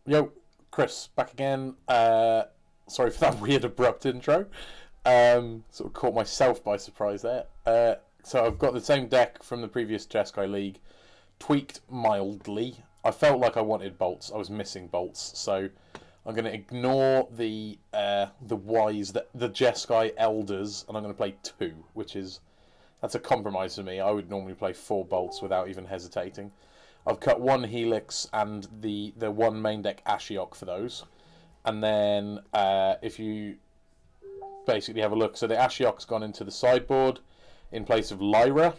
Yo, Chris, back again. Sorry for that weird abrupt intro. Sort of caught myself by surprise there. So I've got the same deck from the previous Jeskai League, tweaked mildly. I felt like I wanted bolts. I was missing bolts, so I'm going to ignore the wise the Jeskai Elders, and I'm going to play two, that's a compromise for me. I would normally play four bolts without even hesitating. I've cut one Helix and the one main deck Ashiok for those. And then if you basically have a look, so the Ashiok's gone into the sideboard in place of Lyra.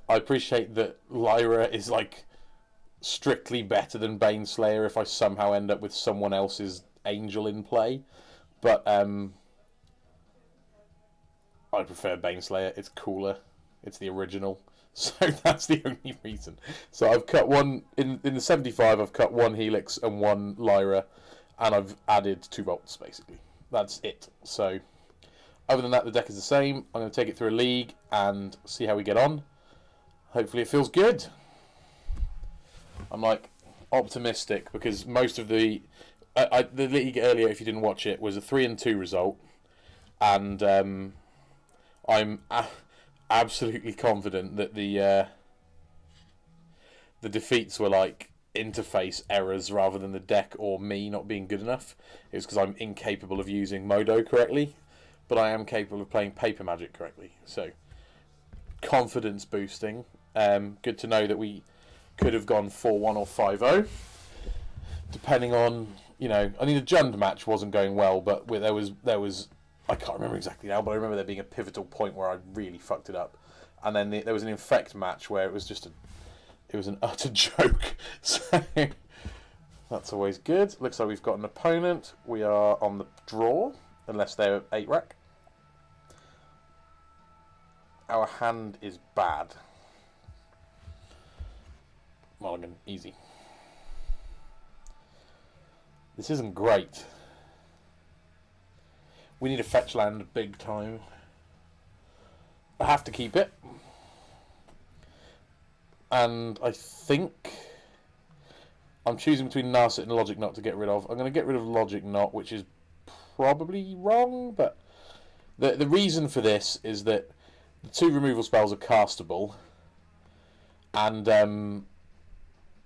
I appreciate that Lyra is like strictly better than Baneslayer if I somehow end up with someone else's Angel in play. But I prefer Baneslayer. It's cooler. It's the original. So that's the only reason. So I've cut one in the 75. I've cut one Helix and one Lyra, and I've added two bolts. Basically, that's it. So other than that, the deck is the same. I'm going to take it through a league and see how we get on. Hopefully, it feels good. I'm like optimistic because most of the league earlier, if you didn't watch it, was a 3-2 result, and I'm absolutely confident that the defeats were like interface errors rather than the deck or me not being good enough. It's because I'm incapable of using Modo correctly, but I am capable of playing Paper Magic correctly. So confidence boosting. Good to know that we could have gone 4-1 or 5-0, depending on, I mean, the Jund match wasn't going well, but there was I can't remember exactly now, but I remember there being a pivotal point where I really fucked it up, and then there was an Infect match where it was an utter joke. So that's always good. Looks like we've got an opponent. We are on the draw, unless they're 8-rack. Our hand is bad. Mulligan, easy. This isn't great. We need a fetch land big time. I have to keep it. And I think I'm choosing between Narset and Logic Knot to get rid of. I'm going to get rid of Logic Knot, which is probably wrong, but the reason for this is that the two removal spells are castable, and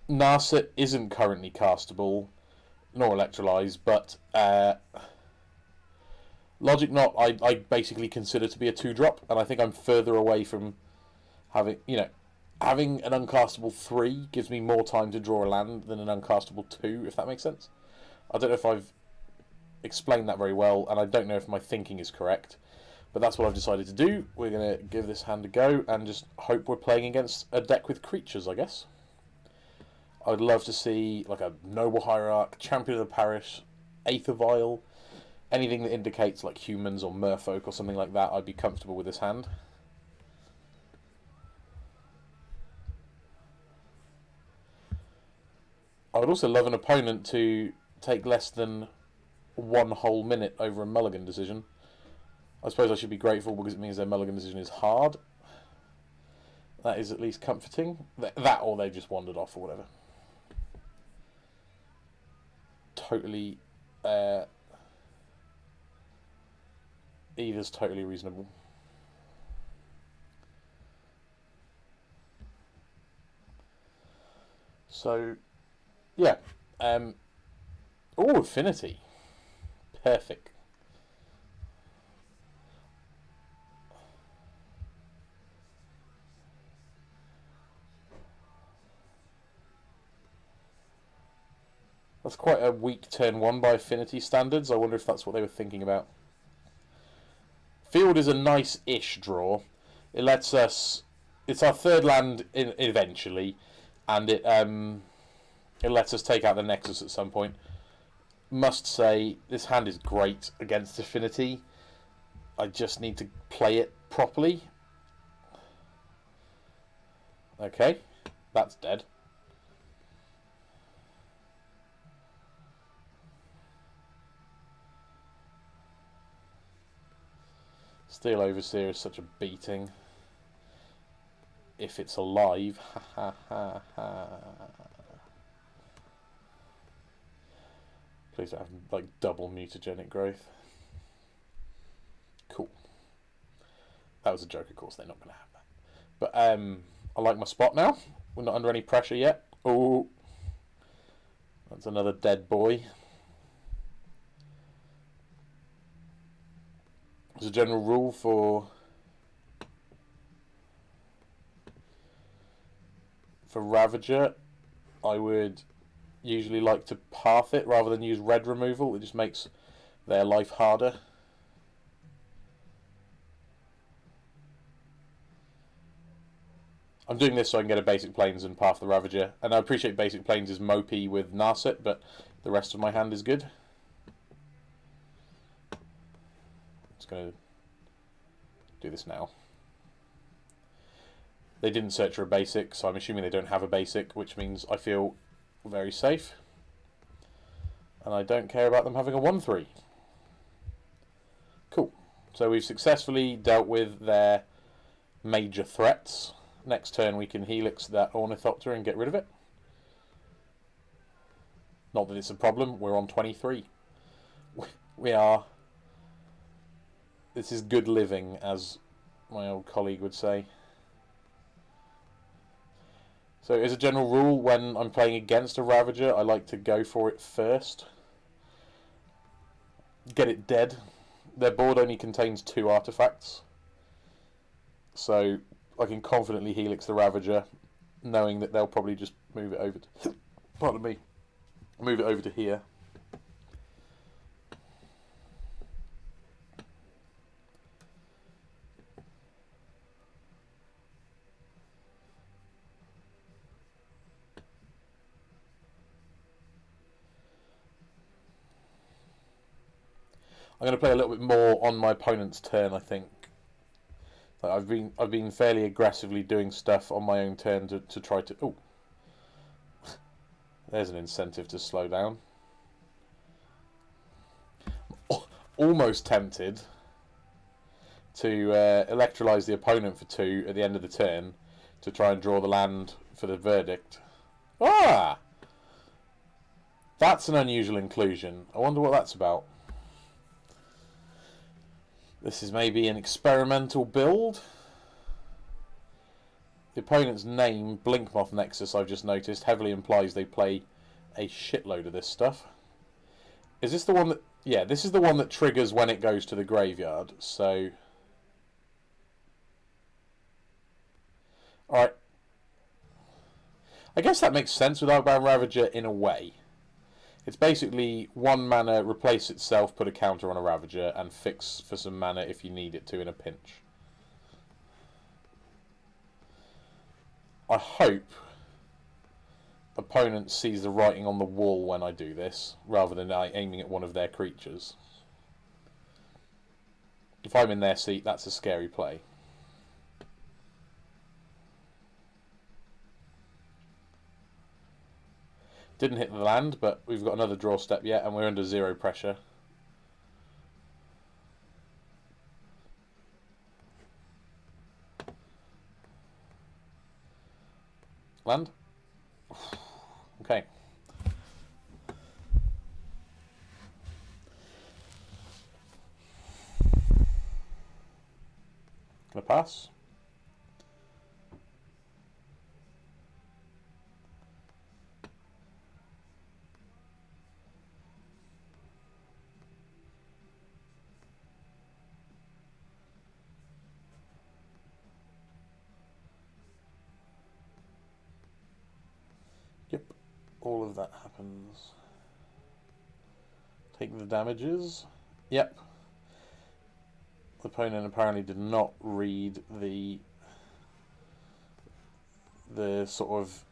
Narset isn't currently castable, nor Electrolyze, but Logic Knot I basically consider to be a 2-drop, and I think I'm further away from having an uncastable 3 gives me more time to draw a land than an uncastable 2, if that makes sense. I don't know if I've explained that very well, and I don't know if my thinking is correct, but that's what I've decided to do. We're going to give this hand a go and just hope we're playing against a deck with creatures, I guess. I'd love to see like a Noble Hierarch, Champion of the Parish, Aether Vial, anything that indicates like humans or merfolk or something like that. I'd be comfortable with this hand. I would also love an opponent to take less than 1 whole minute over a mulligan decision. I suppose I should be grateful because it means their mulligan decision is hard. That is at least comforting. That or they just wandered off or whatever. Totally... either's totally reasonable. So, yeah. Oh, Affinity. Perfect. That's quite a weak turn 1 by Affinity standards. I wonder if that's what they were thinking about. Field is a nice-ish draw. It lets us... It's our third land eventually, and it lets us take out the Nexus at some point. Must say, this hand is great against Affinity. I just need to play it properly. Okay, that's dead. Steel Overseer is such a beating. If it's alive. Ha ha ha ha. Please don't have like double mutagenic growth. Cool. That was a joke, of course. They're not going to have that. But I like my spot now. We're not under any pressure yet. Oh, that's another dead boy. As a general rule for Ravager, I would usually like to path it rather than use red removal. It just makes their life harder. I'm doing this so I can get a basic planes and path the Ravager. And I appreciate basic planes is mopey with Narset, but the rest of my hand is good. Just going to do this now. They didn't search for a basic, so I'm assuming they don't have a basic, which means I feel very safe. And I don't care about them having a 1-3. Cool. So we've successfully dealt with their major threats. Next turn we can Helix that Ornithopter and get rid of it. Not that it's a problem, we're on 23. We are... This is good living, as my old colleague would say. So as a general rule, when I'm playing against a Ravager, I like to go for it first. Get it dead. Their board only contains 2 artifacts. So I can confidently Helix the Ravager, knowing that they'll probably just move it over to... Pardon me. Move it over to here. I'm going to play a little bit more on my opponent's turn, I think. Like I've been fairly aggressively doing stuff on my own turn to try to... Oh, there's an incentive to slow down. Almost tempted to electrolyse the opponent for 2 at the end of the turn to try and draw the land for the verdict. Ah! That's an unusual inclusion. I wonder what that's about. This is maybe an experimental build. The opponent's name, Blinkmoth Nexus, I've just noticed, heavily implies they play a shitload of this stuff. Is this the one that... Yeah, this is the one that triggers when it goes to the graveyard, so... Alright. I guess that makes sense with Outbound Ravager in a way. It's basically 1 mana, replace itself, put a counter on a Ravager, and fix for some mana if you need it to in a pinch. I hope opponent sees the writing on the wall when I do this, rather than aiming at one of their creatures. If I'm in their seat, that's a scary play. Didn't hit the land, but we've got another draw step yet, and we're under 0 pressure. Land? Okay. Gonna pass. Yep, all of that happens. Take the damages. Yep. The opponent apparently did not read the sort of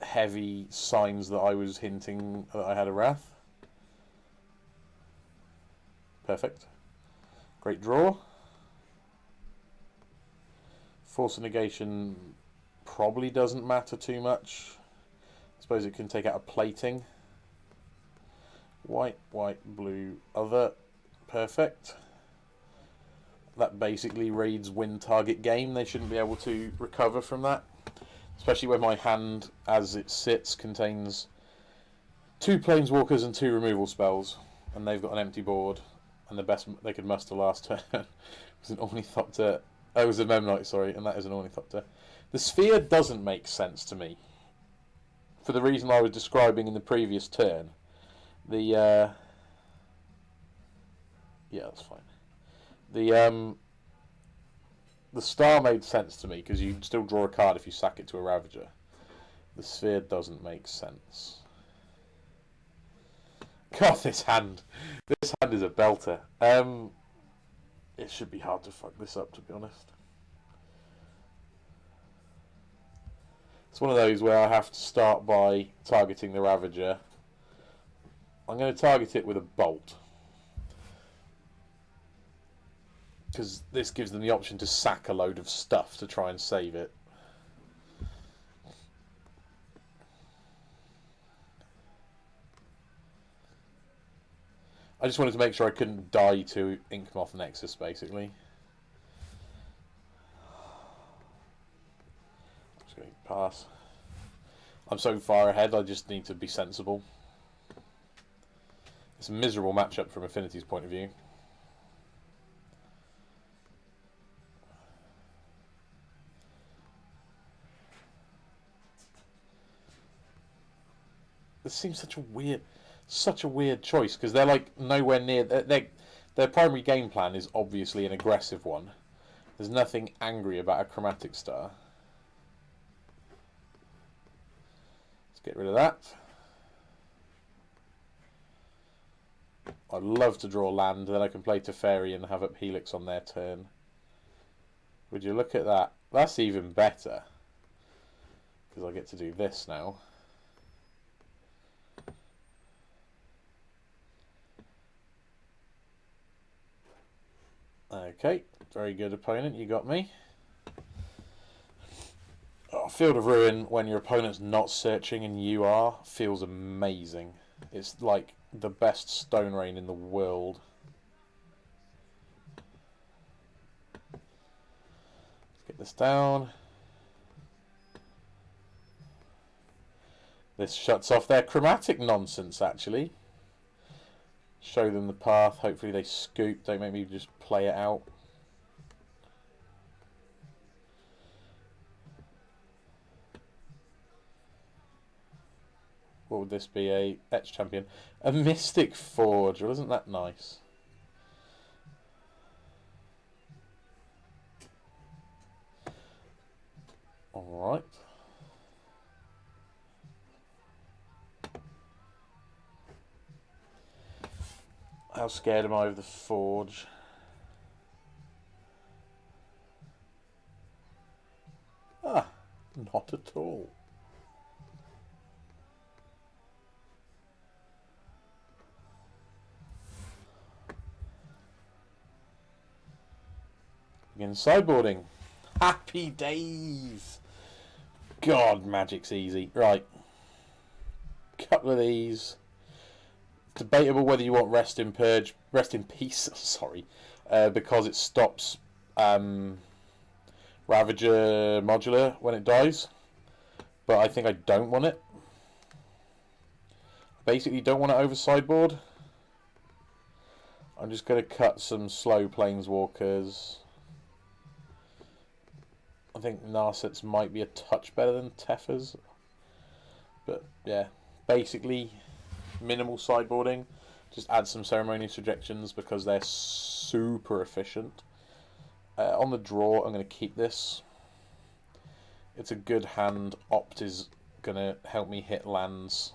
heavy signs that I was hinting that I had a Wrath. Perfect. Great draw. Force of Negation probably doesn't matter too much. I suppose it can take out a plating. White, white, blue, other. Perfect. That basically reads win target game. They shouldn't be able to recover from that. Especially when my hand, as it sits, contains 2 planeswalkers and 2 removal spells, and they've got an empty board, and the best they could muster last turn was an Ornithopter. Oh, it was a Memnite, sorry, and that is an Ornithopter. The Sphere doesn't make sense to me, for the reason I was describing in the previous turn. The yeah, that's fine. The Star made sense to me because you still draw a card if you sack it to a Ravager. The Sphere doesn't make sense. God, this hand is a belter. It should be hard to fuck this up, to be honest. It's one of those where I have to start by targeting the Ravager. I'm going to target it with a Bolt, because this gives them the option to sack a load of stuff to try and save it. I just wanted to make sure I couldn't die to Inkmoth Nexus, basically. I'm just going to pass. I'm so far ahead, I just need to be sensible. It's a miserable matchup from Affinity's point of view. This seems such a weird choice, because they're like nowhere near. Their primary game plan is obviously an aggressive one. There's nothing angry about a Chromatic Star. Let's get rid of that. I'd love to draw land, then I can play Teferi and have up Helix on their turn. Would you look at that? That's even better, because I get to do this now. Okay, very good opponent, you got me. Oh, Field of Ruin, when your opponent's not searching and you are, feels amazing. It's like the best Stone Rain in the world. Let's get this down. This shuts off their chromatic nonsense, actually. Show them the path. Hopefully they scoop. Don't make me just play it out. What would this be? A Etch Champion. A Mystic Forge. Well, isn't that nice? Alright. How scared am I of the Forge? Ah, not at all. Begin sideboarding. Happy days! God, Magic's easy. Right. Couple of these. Debatable whether you want Rest in Peace, sorry, because it stops Ravager Modular when it dies. But I think I don't want it. I basically don't want it over sideboard. I'm just going to cut some slow Planeswalkers. I think Narsets might be a touch better than Tefers. But yeah, basically minimal sideboarding. Just add some Ceremonious Rejections because they're super efficient. On the draw, I'm going to keep this. It's a good hand. Opt is going to help me hit lands.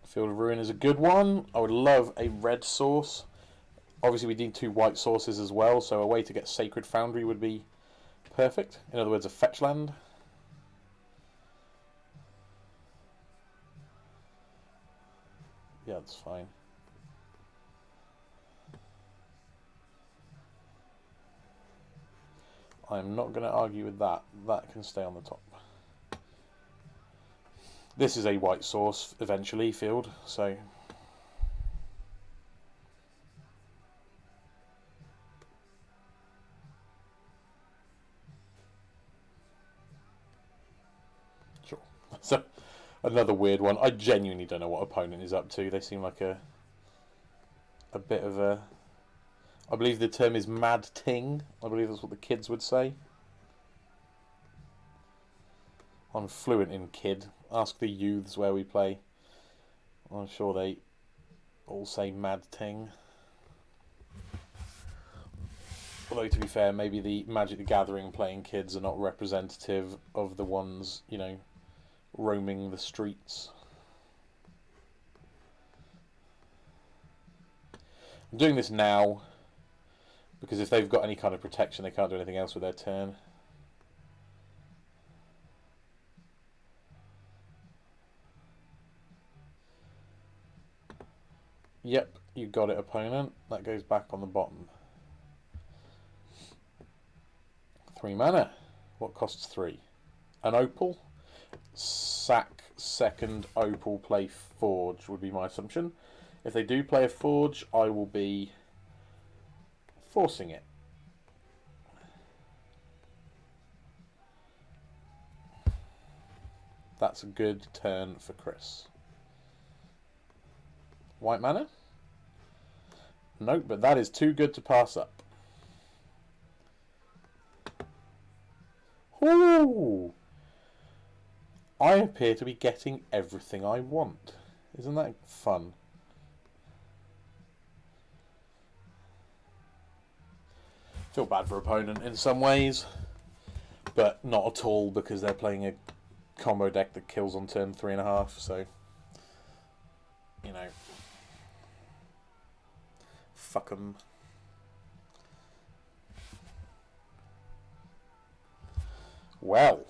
Field of Ruin is a good one. I would love a red source. Obviously we need 2 white sources as well, so a way to get Sacred Foundry would be perfect. In other words, a fetch land. Yeah, that's fine. I'm not going to argue with that. That can stay on the top. This is a white source eventually field, so sure. So another weird one. I genuinely don't know what opponent is up to. They seem like a bit of a... I believe the term is mad ting. I believe that's what the kids would say. I'm fluent in kid. Ask the youths where we play. I'm sure they all say mad ting. Although, to be fair, maybe the Magic the Gathering playing kids are not representative of the ones, you know, roaming the streets. I'm doing this now because if they've got any kind of protection, they can't do anything else with their turn. Yep, you got it, opponent. That goes back on the bottom. 3 mana. What costs 3? An opal. Sack second opal, play forge would be my assumption. If they do play a forge, I will be forcing it. That's a good turn for Chris. White mana? Nope, but that is too good to pass up. Ooh! I appear to be getting everything I want. Isn't that fun? Feel bad for opponent in some ways, but not at all because they're playing a combo deck that kills on turn 3.5, so, you know, fuck them. Well,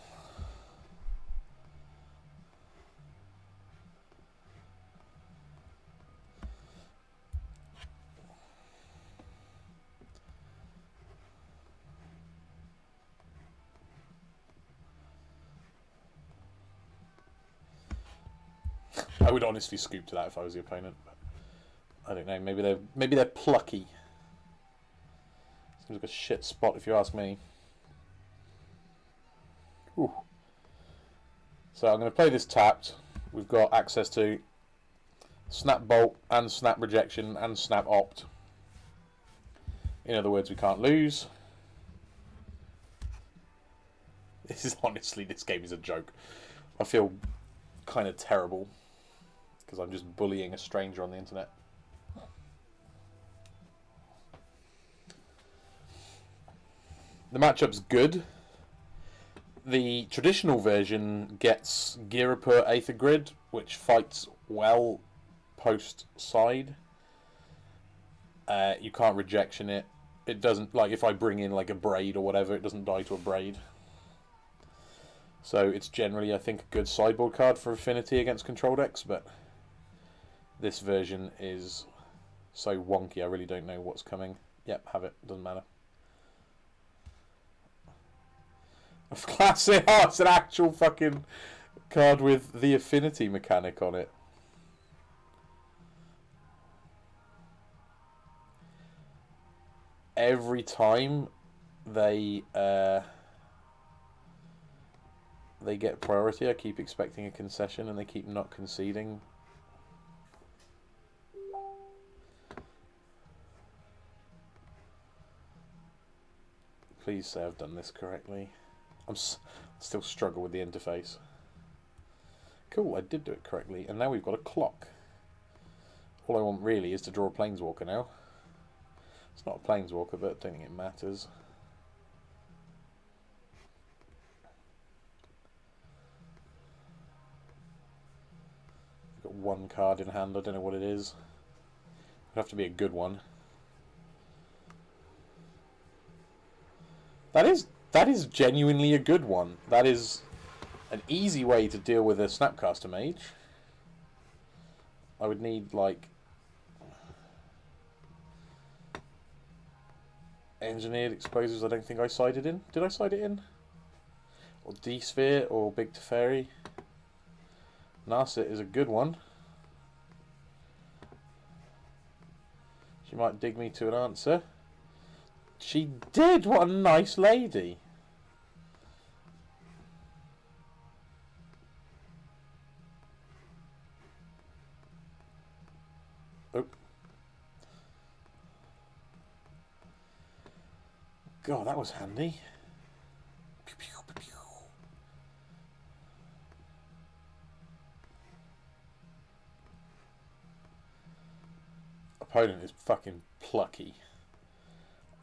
I would honestly scoop to that if I was the opponent, but I don't know. Maybe they're plucky. Seems like a shit spot if you ask me. Ooh. So I'm going to play this tapped. We've got access to Snap Bolt and Snap Rejection and Snap Opt. In other words, we can't lose. This is honestly, this game is a joke. I feel kind of terrible because I'm just bullying a stranger on the internet. The matchup's good. The traditional version gets Girapur Aether Grid, which fights well post side. You can't rejection it. It doesn't, like if I bring in like a Braid or whatever, it doesn't die to a Braid. So it's generally, I think, a good sideboard card for Affinity against control decks, but this version is so wonky I really don't know what's coming. Yep, have it, doesn't matter. Classic, oh, it's an actual fucking card with the Affinity mechanic on it. Every time they get priority, I keep expecting a concession and they keep not conceding. Please say I've done this correctly. I'm still struggle with the interface. Cool, I did do it correctly, and now we've got a clock. All I want really is to draw a Planeswalker now. It's not a Planeswalker, but I don't think it matters. I've got one card in hand, I don't know what it is. It'd have to be a good one. That is genuinely a good one. That is an easy way to deal with a Snapcaster Mage. I would need, like, Engineered Exposures. I don't think I sided in. Did I side it in? Or D-Sphere or Big Teferi. Narset is a good one. She might dig me to an answer. She did! What a nice lady! Oh. God, that was handy. Pew, pew, pew, pew. Opponent is fucking plucky.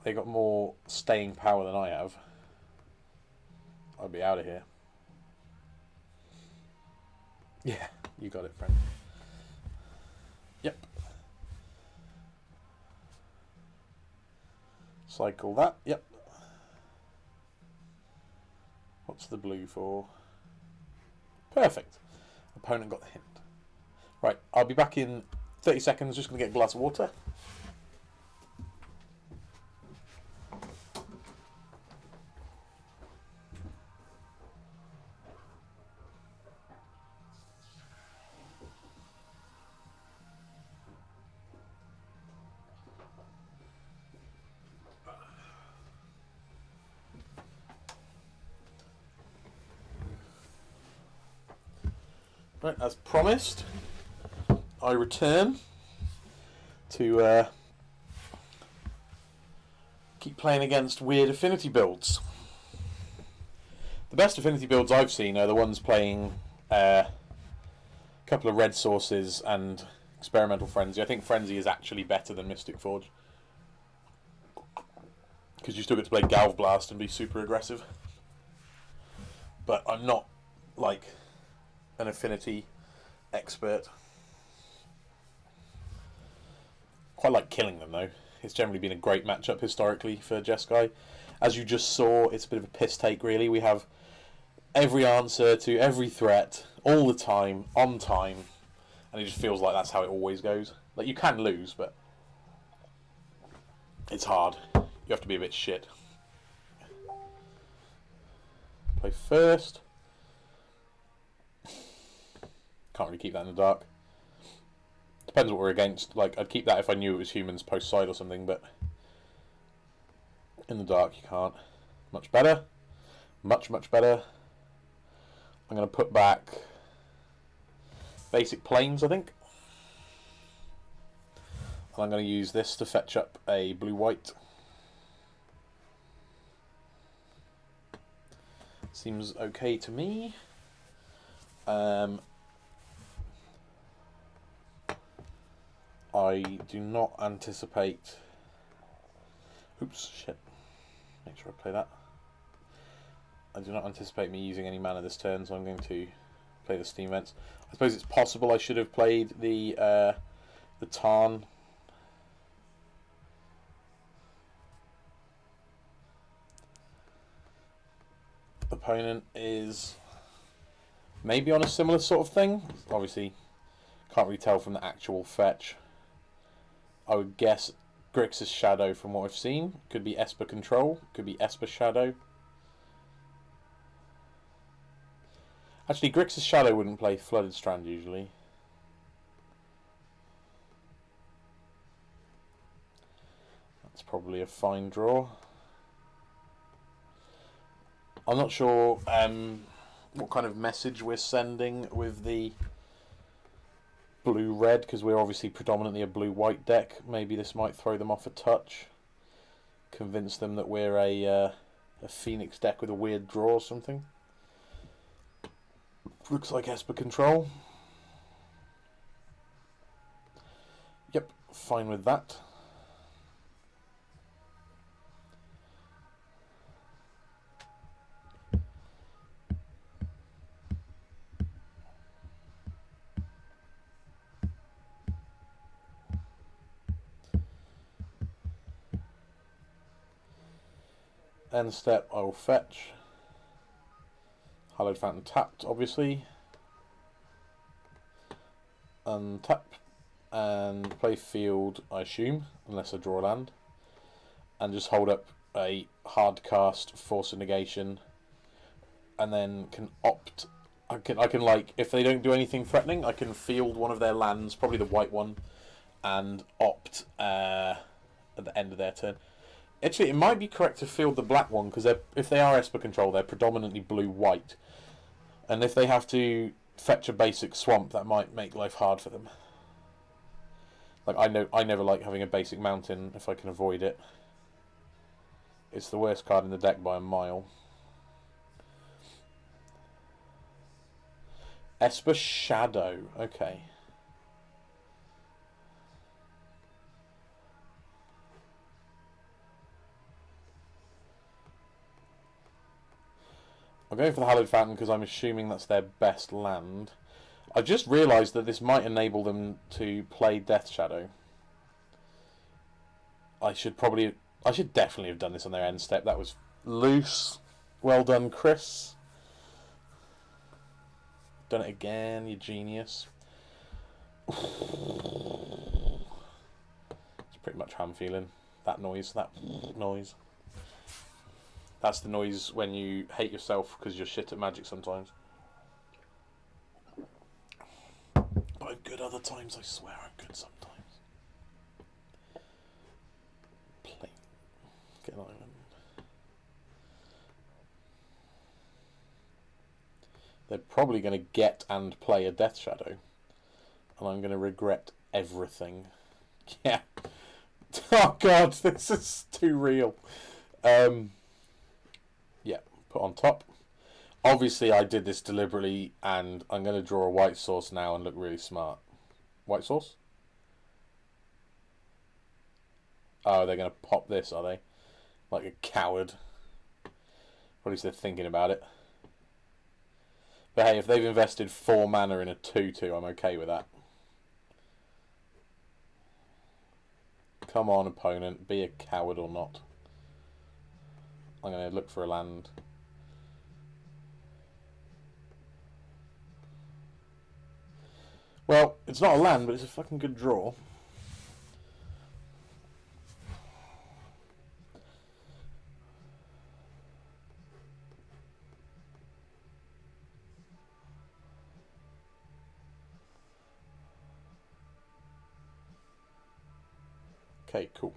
They got more staying power than I have. I'll be out of here. Yeah, you got it, friend. Yep. Cycle that. Yep. What's the blue for? Perfect. Opponent got the hint. Right, I'll be back in 30 seconds. Just going to get a glass of water. Right, as promised, I return to keep playing against weird affinity builds. The best affinity builds I've seen are the ones playing a couple of red sources and experimental frenzy. I think frenzy is actually better than Mystic Forge, because you still get to play Galv Blast and be super aggressive. But I'm not like an affinity expert. Quite like killing them though. It's generally been a great matchup historically for Jeskai. As you just saw, it's a bit of a piss take really. We have every answer to every threat all the time, on time, and it just feels like that's how it always goes. Like, you can lose, but it's hard. You have to be a bit shit. Play first. Can't really keep that in the dark. Depends what we're against. Like, I'd keep that if I knew it was humans post side or something, but in the dark you can't. Much better. Much, much better. I'm going to put back basic planes, I think. And I'm going to use this to fetch up a blue-white. Seems okay to me. I do not anticipate... Oops, shit. Make sure I play that. I do not anticipate me using any mana this turn, so I'm going to play the Steam Vents. I suppose it's possible I should have played the Tarn. Opponent is maybe on a similar sort of thing. Obviously, can't really tell from the actual fetch. I would guess Grixis Shadow from what I've seen. Could be Esper Control, could be Esper Shadow. Actually, Grixis Shadow wouldn't play Flooded Strand usually. That's probably a fine draw. I'm not sure what kind of message we're sending with the blue-red, because we're obviously predominantly a blue-white deck. Maybe this might throw them off a touch. Convince them that we're a Phoenix deck with a weird draw or something. Looks like Esper Control. Yep, fine with that. End step, I will fetch. Hallowed Fountain tapped, obviously. Untap. And play field, I assume, unless I draw land. And just hold up a hard cast, force of negation. And then can opt I can like, if they don't do anything threatening, I can field one of their lands, probably the white one, and opt at the end of their turn. Actually, it might be correct to field the black one, because if they are Esper control, they're predominantly blue-white. And if they have to fetch a basic swamp, that might make life hard for them. Like, I never like having a basic mountain if I can avoid it. It's the worst card in the deck by a mile. Esper Shadow, okay. I'm going for the Hallowed Fountain because I'm assuming that's their best land. I just realised that this might enable them to play Death Shadow. I should definitely have done this on their end step. That was loose. Well done, Chris. Done it again, you genius. It's pretty much how I'm feeling. That noise. That's the noise when you hate yourself because you're shit at Magic sometimes. But I'm good other times, I swear I'm good sometimes. Play. Get an island. They're probably going to get and play a Death Shadow. And I'm going to regret everything. Yeah. Oh god, this is too real. Yeah, put on top. Obviously I did this deliberately, and I'm going to draw a white source now and look really smart. White source? Oh, they're going to pop this, are they? Like a coward. Or at least they're thinking about it. But hey, if they've invested 4 mana in a 2/2, I'm okay with that. Come on, opponent. Be a coward or not. I'm going to look for a land. Well, it's not a land, but it's a fucking good draw. Okay, cool.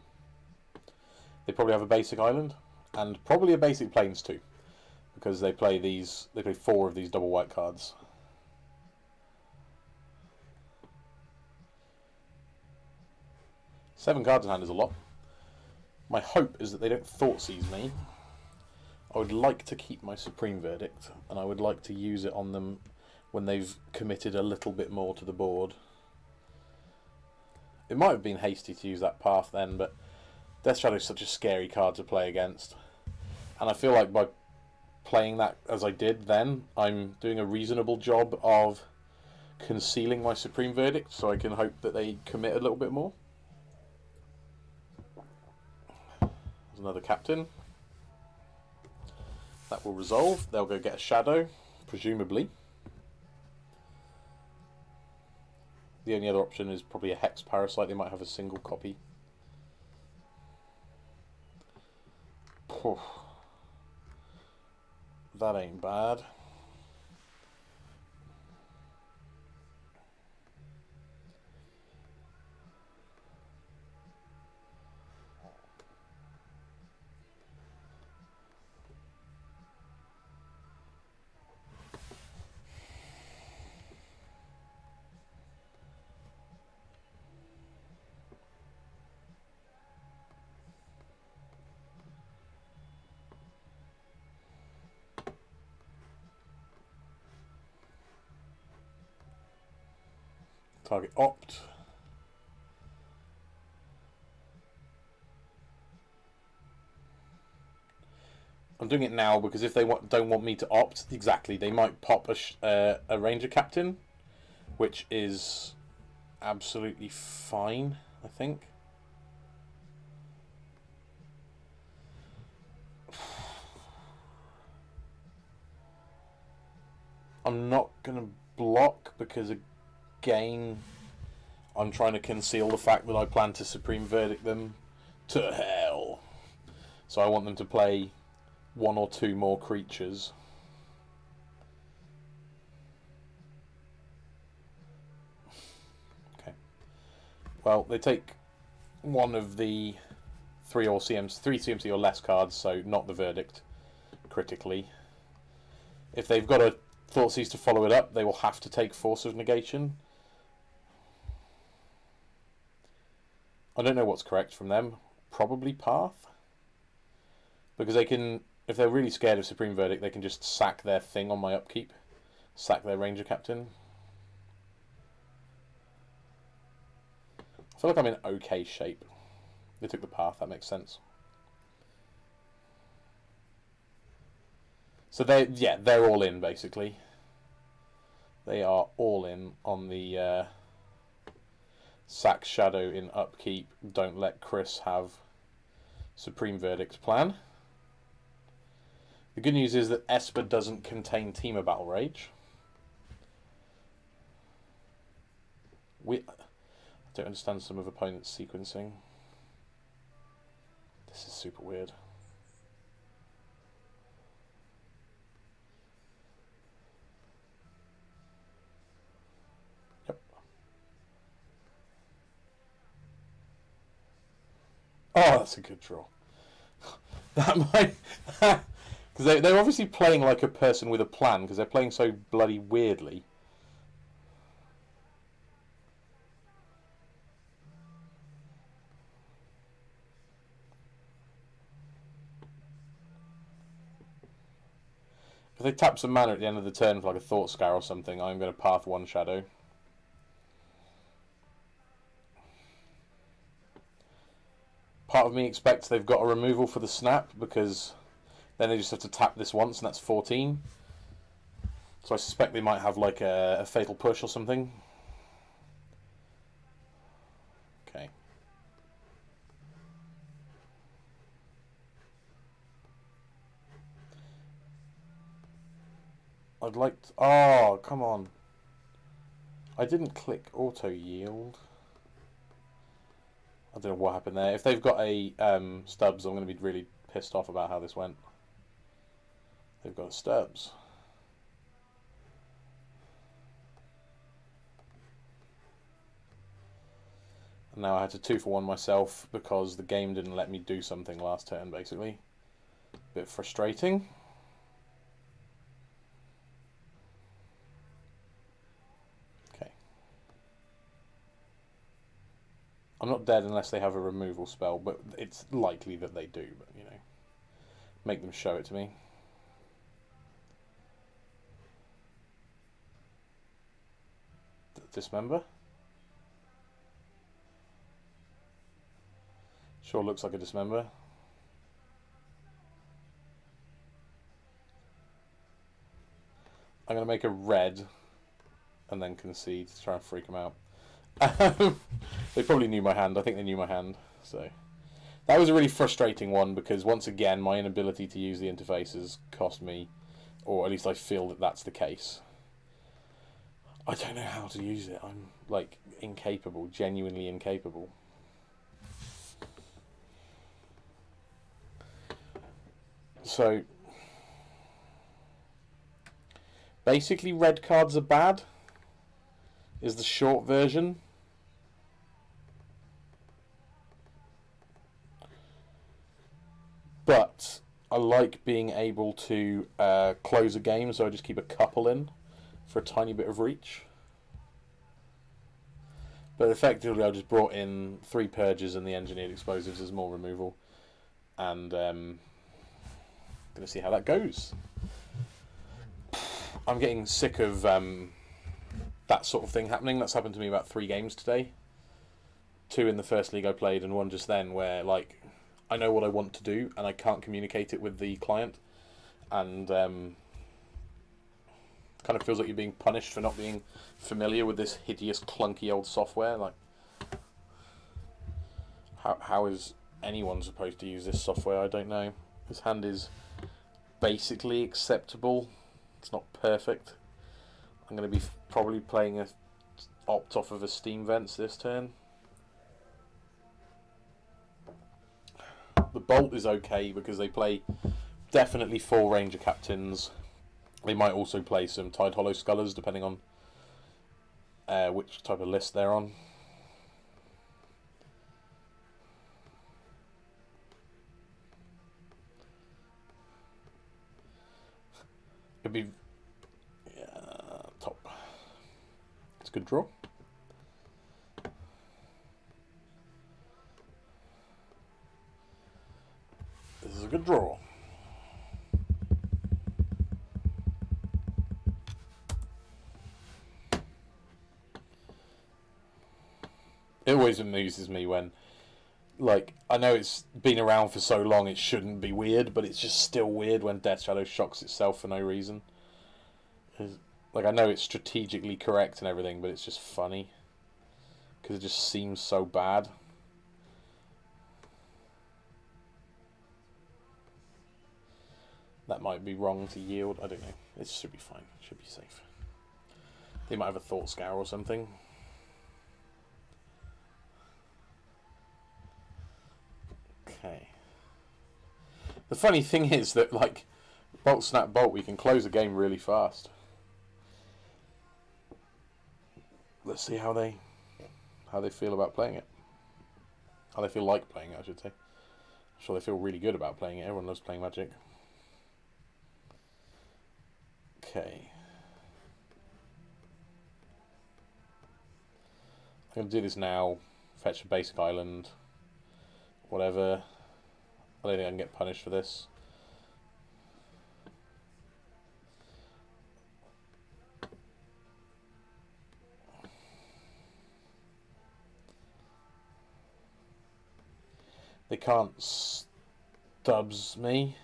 They probably have a basic island, and probably a basic plains too, because they play 4 of these double white cards. Seven cards in hand is a lot. My hope is that they don't Thoughtseize me. I would like to keep my Supreme Verdict, and I would like to use it on them when they've committed a little bit more to the board. It might have been hasty to use that path then, but Death Shadow is such a scary card to play against. And I feel like by playing that as I did then, I'm doing a reasonable job of concealing my Supreme Verdict, so I can hope that they commit a little bit more. There's another captain. That will resolve. They'll go get a Shadow, presumably. The only other option is probably a Hex Parasite. They might have a single copy. That ain't bad. Target opt. I'm doing it now because if they don't want me to opt, exactly, they might pop a Ranger Captain, which is absolutely fine, I think. I'm not going to block because, again, I'm trying to conceal the fact that I plan to Supreme Verdict them to hell. So I want them to play 1 or 2 more creatures. Well, they take one of the three CMC or less cards, so not the verdict, critically. If they've got a Thoughtseize to follow it up, they will have to take Force of Negation. I don't know what's correct from them. Probably Path. Because they can, if they're really scared of Supreme Verdict, they can just sack their thing on my upkeep. Sack their Ranger Captain. I feel like I'm in okay shape. They took the Path, that makes sense. So they're all in, basically. They are all in on the sack Shadow in upkeep. Don't let Chris have Supreme Verdict plan. The good news is that Esper doesn't contain Temur Battle Rage. I don't understand some of opponents' sequencing. This is super weird. Yep. Oh, that's a good draw. That might... Because they're obviously playing like a person with a plan, because they're playing so bloody weirdly. If they tap some mana at the end of the turn for like a Thought Scour or something, I'm going to Path one Shadow. Part of me expects they've got a removal for the snap, because then they just have to tap this once, and that's 14. So I suspect they might have like a Fatal Push or something. Okay. I'd like to... Oh, come on. I didn't click Auto Yield. I don't know what happened there. If they've got a Stubbs, I'm going to be really pissed off about how this went. They've got a Stubbs. And now I had to 2-for-1 myself because the game didn't let me do something last turn, basically. Bit frustrating. Okay. I'm not dead unless they have a removal spell, but it's likely that they do, but, you know. Make them show it to me. Dismember? Sure looks like a Dismember. I'm going to make a red and then concede to try and freak them out. They probably knew my hand. I think they knew my hand. So that was a really frustrating one because once again my inability to use the interfaces cost me, or at least I feel that that's the case. I don't know how to use it. I'm like incapable, genuinely incapable. So basically red cards are bad is the short version. But I like being able to close a game, so I just keep a couple in for a tiny bit of reach. But effectively I just brought in 3 Purges and the Engineered Explosives as more removal. And going to see how that goes. I'm getting sick of that sort of thing happening. That's happened to me about 3 games today. 2 in the first league I played and 1 just then, where like I know what I want to do and I can't communicate it with the client, and kind of feels like you're being punished for not being familiar with this hideous clunky old software. Like how is anyone supposed to use this software? I don't know. This hand is basically acceptable. It's not perfect. I'm going to be probably playing a opt off of a Steam Vents this turn. The Bolt is okay because they play definitely 4 Ranger Captains. They might also play some Tide Hollow Scullers depending on which type of list they're on. It'd be top. It's a good draw. This is a good draw. It always amuses me when, like, I know it's been around for so long it shouldn't be weird, but it's just still weird when Death Shadow shocks itself for no reason. Like, I know it's strategically correct and everything, but it's just funny. Because it just seems so bad. That might be wrong to yield, I don't know. It should be fine, it should be safe. They might have a Thought Scour or something. Okay. The funny thing is that, like, Bolt Snap Bolt, we can close a game really fast. Let's see how they feel about playing it. How they feel like playing it, I should say. I'm sure they feel really good about playing it. Everyone loves playing Magic. Okay. I'm going to do this now. Fetch a basic island. Whatever. I don't think I can get punished for this. They can't stubs me.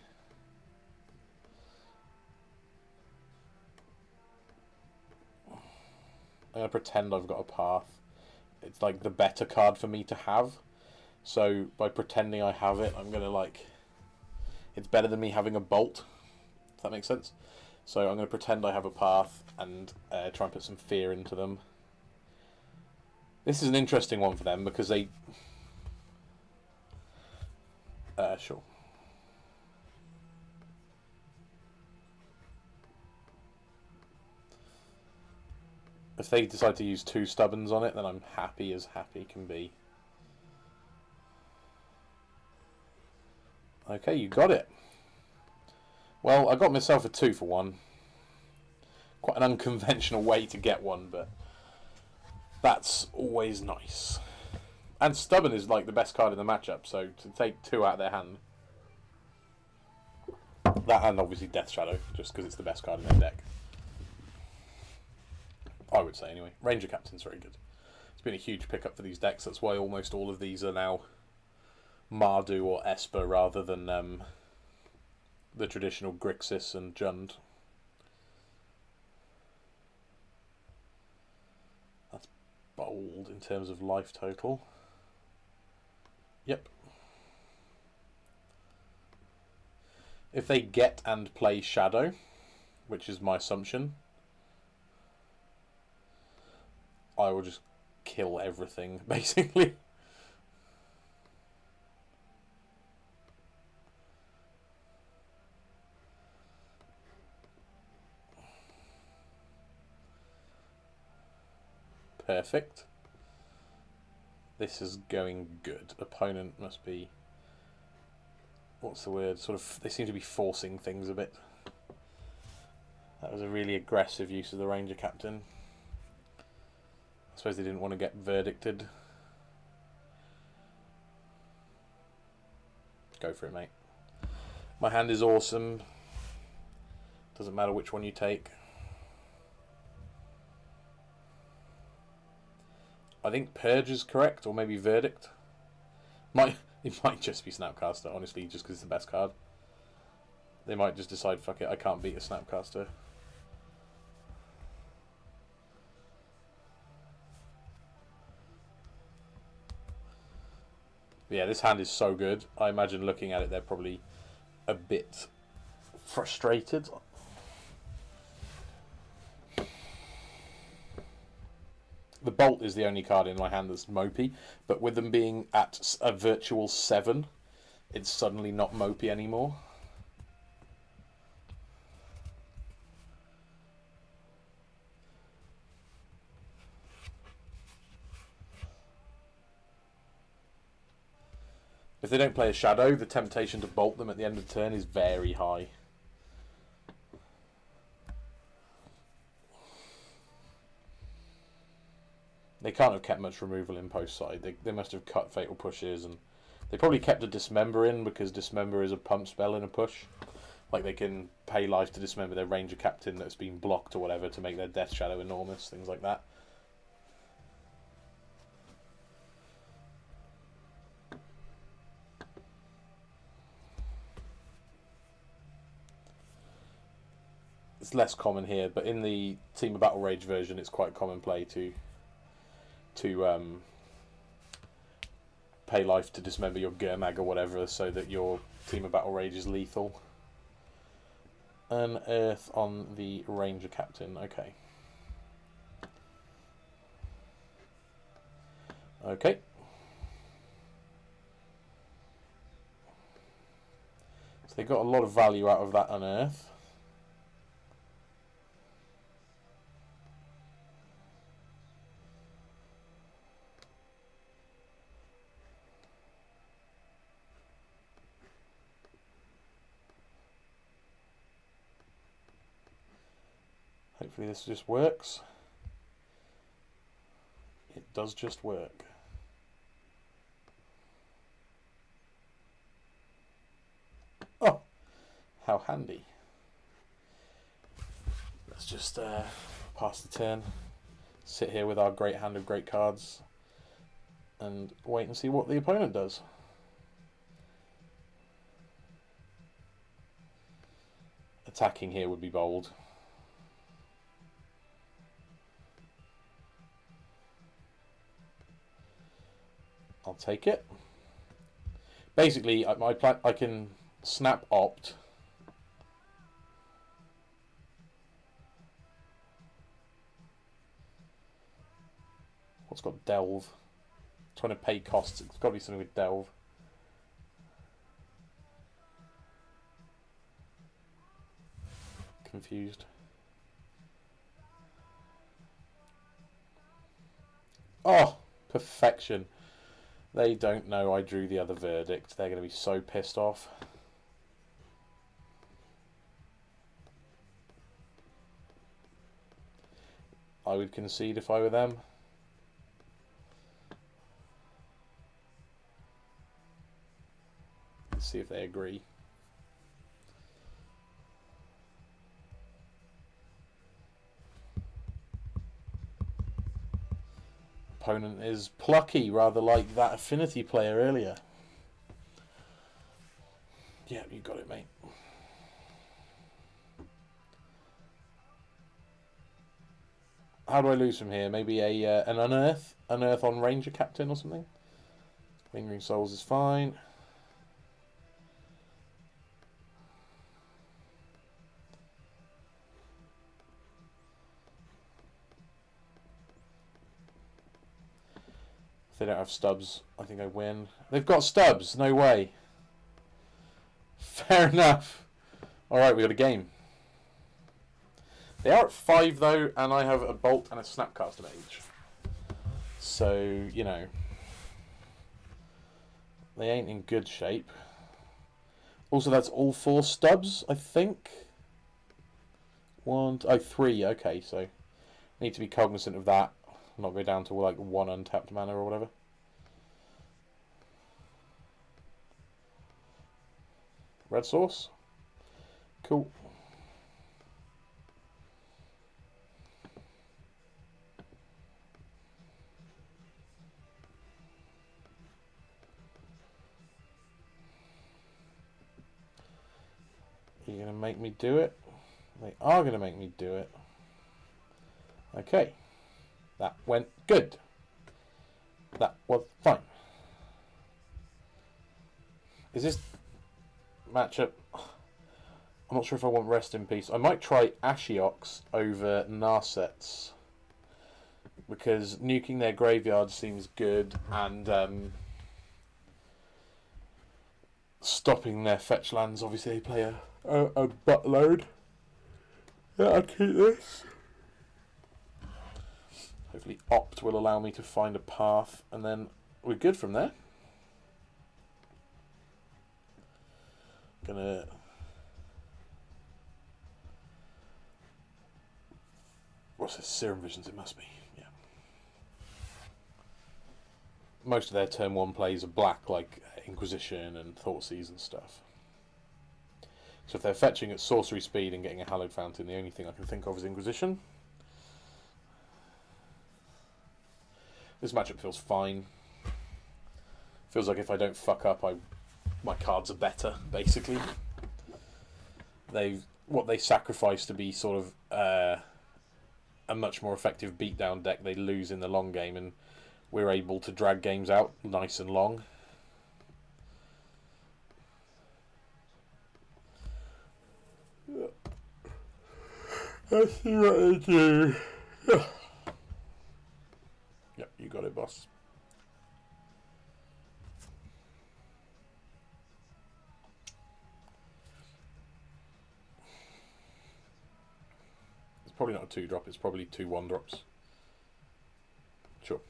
I'm going to pretend I've got a path. It's like the better card for me to have. So by pretending I have it, I'm going to, like... It's better than me having a bolt. If that makes sense. So I'm going to pretend I have a path and try and put some fear into them. This is an interesting one for them because they... Sure. If they decide to use 2 stubborns on it, then I'm happy as happy can be. Okay, you got it. Well, I got myself a 2 for 1. Quite an unconventional way to get one, but that's always nice. And Stubborn is like the best card in the matchup, so to take 2 out of their hand. That and obviously Death Shadow, just because it's the best card in their deck. I would say anyway. Ranger Captain's very good. It's been a huge pickup for these decks, that's why almost all of these are now Mardu or Esper rather than the traditional Grixis and Jund. That's bold in terms of life total. Yep. If they get and play Shadow, which is my assumption, I will just kill everything, basically. Perfect. This is going good. Opponent must be... What's the word? Sort of... They seem to be forcing things a bit. That was a really aggressive use of the Ranger Captain. I suppose they didn't want to get verdicted. Go for it, mate. My hand is awesome. Doesn't matter which one you take. I think Purge is correct, or maybe Verdict. It might just be Snapcaster, honestly, just because it's the best card. They might just decide, fuck it, I can't beat a Snapcaster. But yeah, this hand is so good. I imagine looking at it, they're probably a bit frustrated. The Bolt is the only card in my hand that's mopey, but with them being at a virtual 7, it's suddenly not mopey anymore. If they don't play a Shadow, the temptation to bolt them at the end of the turn is very high. They can't have kept much removal in post side. They must have cut Fatal Pushes, and they probably kept a Dismember in because Dismember is a pump spell in a push. Like, they can pay life to Dismember their Ranger Captain that's been blocked or whatever to make their Death Shadow enormous, things like that. It's less common here, but in the Team of Battle Rage version, it's quite common play to pay life to Dismember your Gurmag or whatever, so that your Team of Battle Rage is lethal. Unearth on the Ranger Captain. Okay. Okay. So they got a lot of value out of that Unearth. Hopefully this just works. It does just work. Oh, how handy. Let's just pass the turn, sit here with our great hand of great cards, and wait and see what the opponent does. Attacking here would be bold. I'll take it. Basically, I can snap opt. What's got delve? Trying to pay costs. It's got to be something with delve. Confused. Oh, perfection. They don't know I drew the other verdict. They're going to be so pissed off. I would concede if I were them. Let's see if they agree. Opponent is plucky, rather like that affinity player earlier. Yeah, you got it, mate. How do I lose from here? Maybe an unearth on Ranger Captain or something. Lingering Souls is fine. If they don't have stubs, I think I win. They've got stubs, no way. Fair enough. Alright, we got a game. They are at 5 though, and I have a Bolt and a Snapcaster Mage. So, you know, they ain't in good shape. Also, that's all 4 stubs, I think. 3, okay, so need to be cognizant of that. Not go down to like 1 untapped mana or whatever. Red source. Cool. You're going to make me do it? They are going to make me do it. Okay. That went good. That was fine. Is this matchup... I'm not sure if I want Rest in Peace. I might try Ashiox over Narsets, because nuking their graveyard seems good, and stopping their fetch lands, obviously they play a buttload. Yeah, I'll keep this. Hopefully opt will allow me to find a path, and then we're good from there. Gonna what's this? Serum Visions, it must be. Yeah. most of their turn 1 plays are black, like Inquisition and Thoughtseize and stuff. So if they're fetching at sorcery speed and getting a Hallowed Fountain, the only thing I can think of is Inquisition. This matchup feels fine. Feels like if I don't fuck up, my cards are better, basically. What they sacrifice to be sort of a much more effective beatdown deck, they lose in the long game, and we're able to drag games out nice and long. Let's see what they do. Yep, you got it, boss. It's probably not a 2-drop, it's probably 2 1-drops. Sure.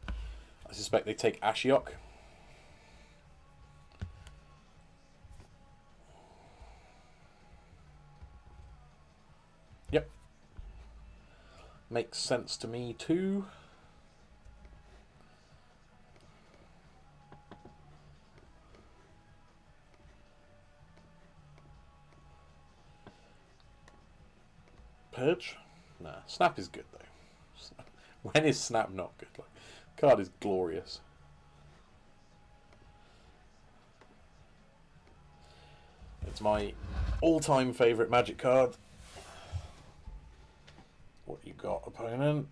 I suspect they take Ashiok. Yep. Makes sense to me too. Purge? Nah, Snap is good though. When is Snap not good? Like, card is glorious. It's my all-time favourite Magic card. What you got, opponent?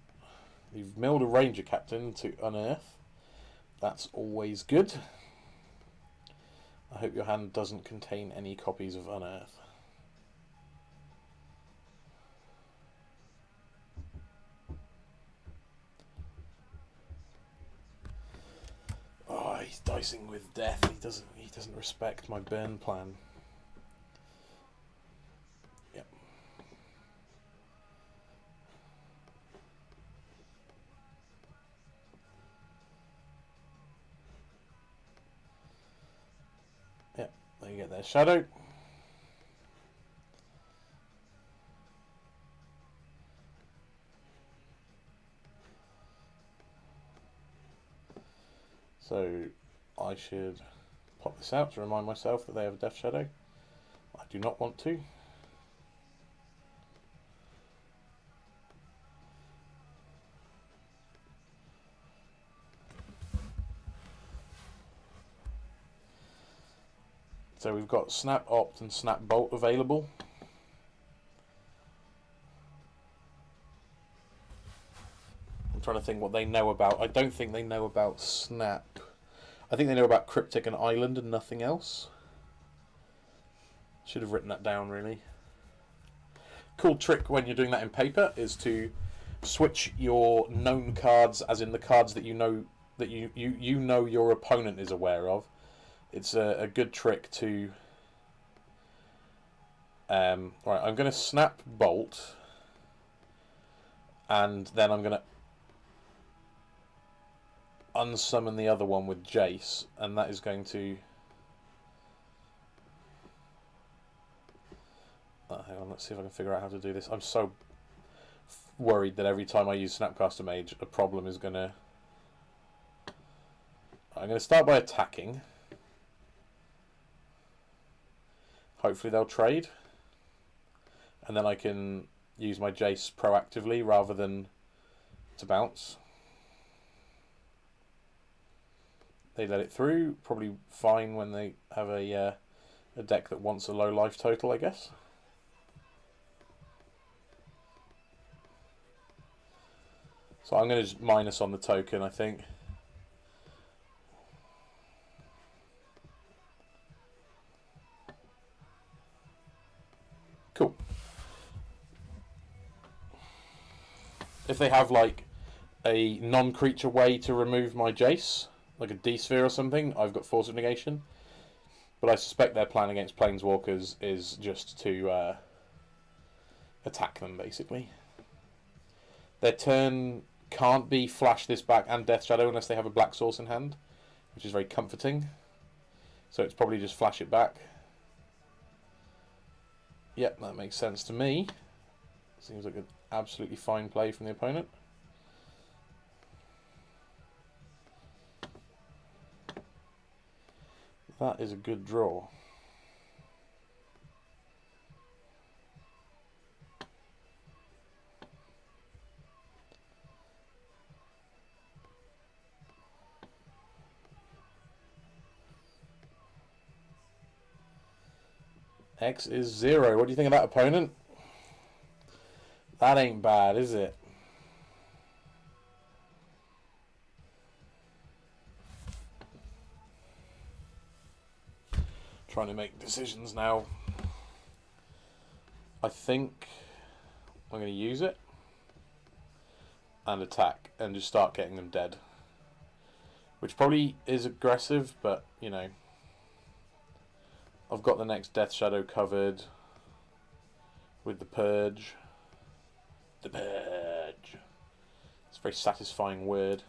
You've milled a Ranger Captain to unearth. That's always good. I hope your hand doesn't contain any copies of Unearth. Oh, he's dicing with death. He doesn't respect my burn plan. Yep. Yep, there you get their shadow. So I should pop this out to remind myself that they have a Death Shadow. I do not want to. So we've got Snap Opt and Snap Bolt available. I'm trying to think what they know about. I don't think they know about Snap. I think they know about Cryptic and Island and nothing else. Should have written that down, really. Cool trick when you're doing that in paper is to switch your known cards, as in the cards that you know that you know your opponent is aware of. It's a good trick to... right, I'm going to Snap Bolt, and then I'm going to unsummon the other one with Jace, and that is going to... hang on, let's see if I can figure out how to do this. I'm so worried that every time I use Snapcaster Mage, a problem is going to... I'm going to start by attacking. Hopefully they'll trade. And then I can use my Jace proactively rather than to bounce. They let it through. Probably fine when they have a deck that wants a low life total, I guess. So I'm going to just minus on the token, I think. Cool. If they have like a non-creature way to remove my Jace, like a D-Sphere or something, I've got Force of Negation. But I suspect their plan against Planeswalkers is just to attack them, basically. Their turn can't be Flash this back and Death Shadow unless they have a black source in hand, which is very comforting. So it's probably just Flash it back. Yep, that makes sense to me. Seems like an absolutely fine play from the opponent. That is a good draw. X is 0. What do you think of that, opponent? That ain't bad, is it? Trying to make decisions now. I think I'm going to use it and attack and just start getting them dead. Which probably is aggressive, but, you know, I've got the next Death Shadow covered with the Purge. The Purge. It's a very satisfying word.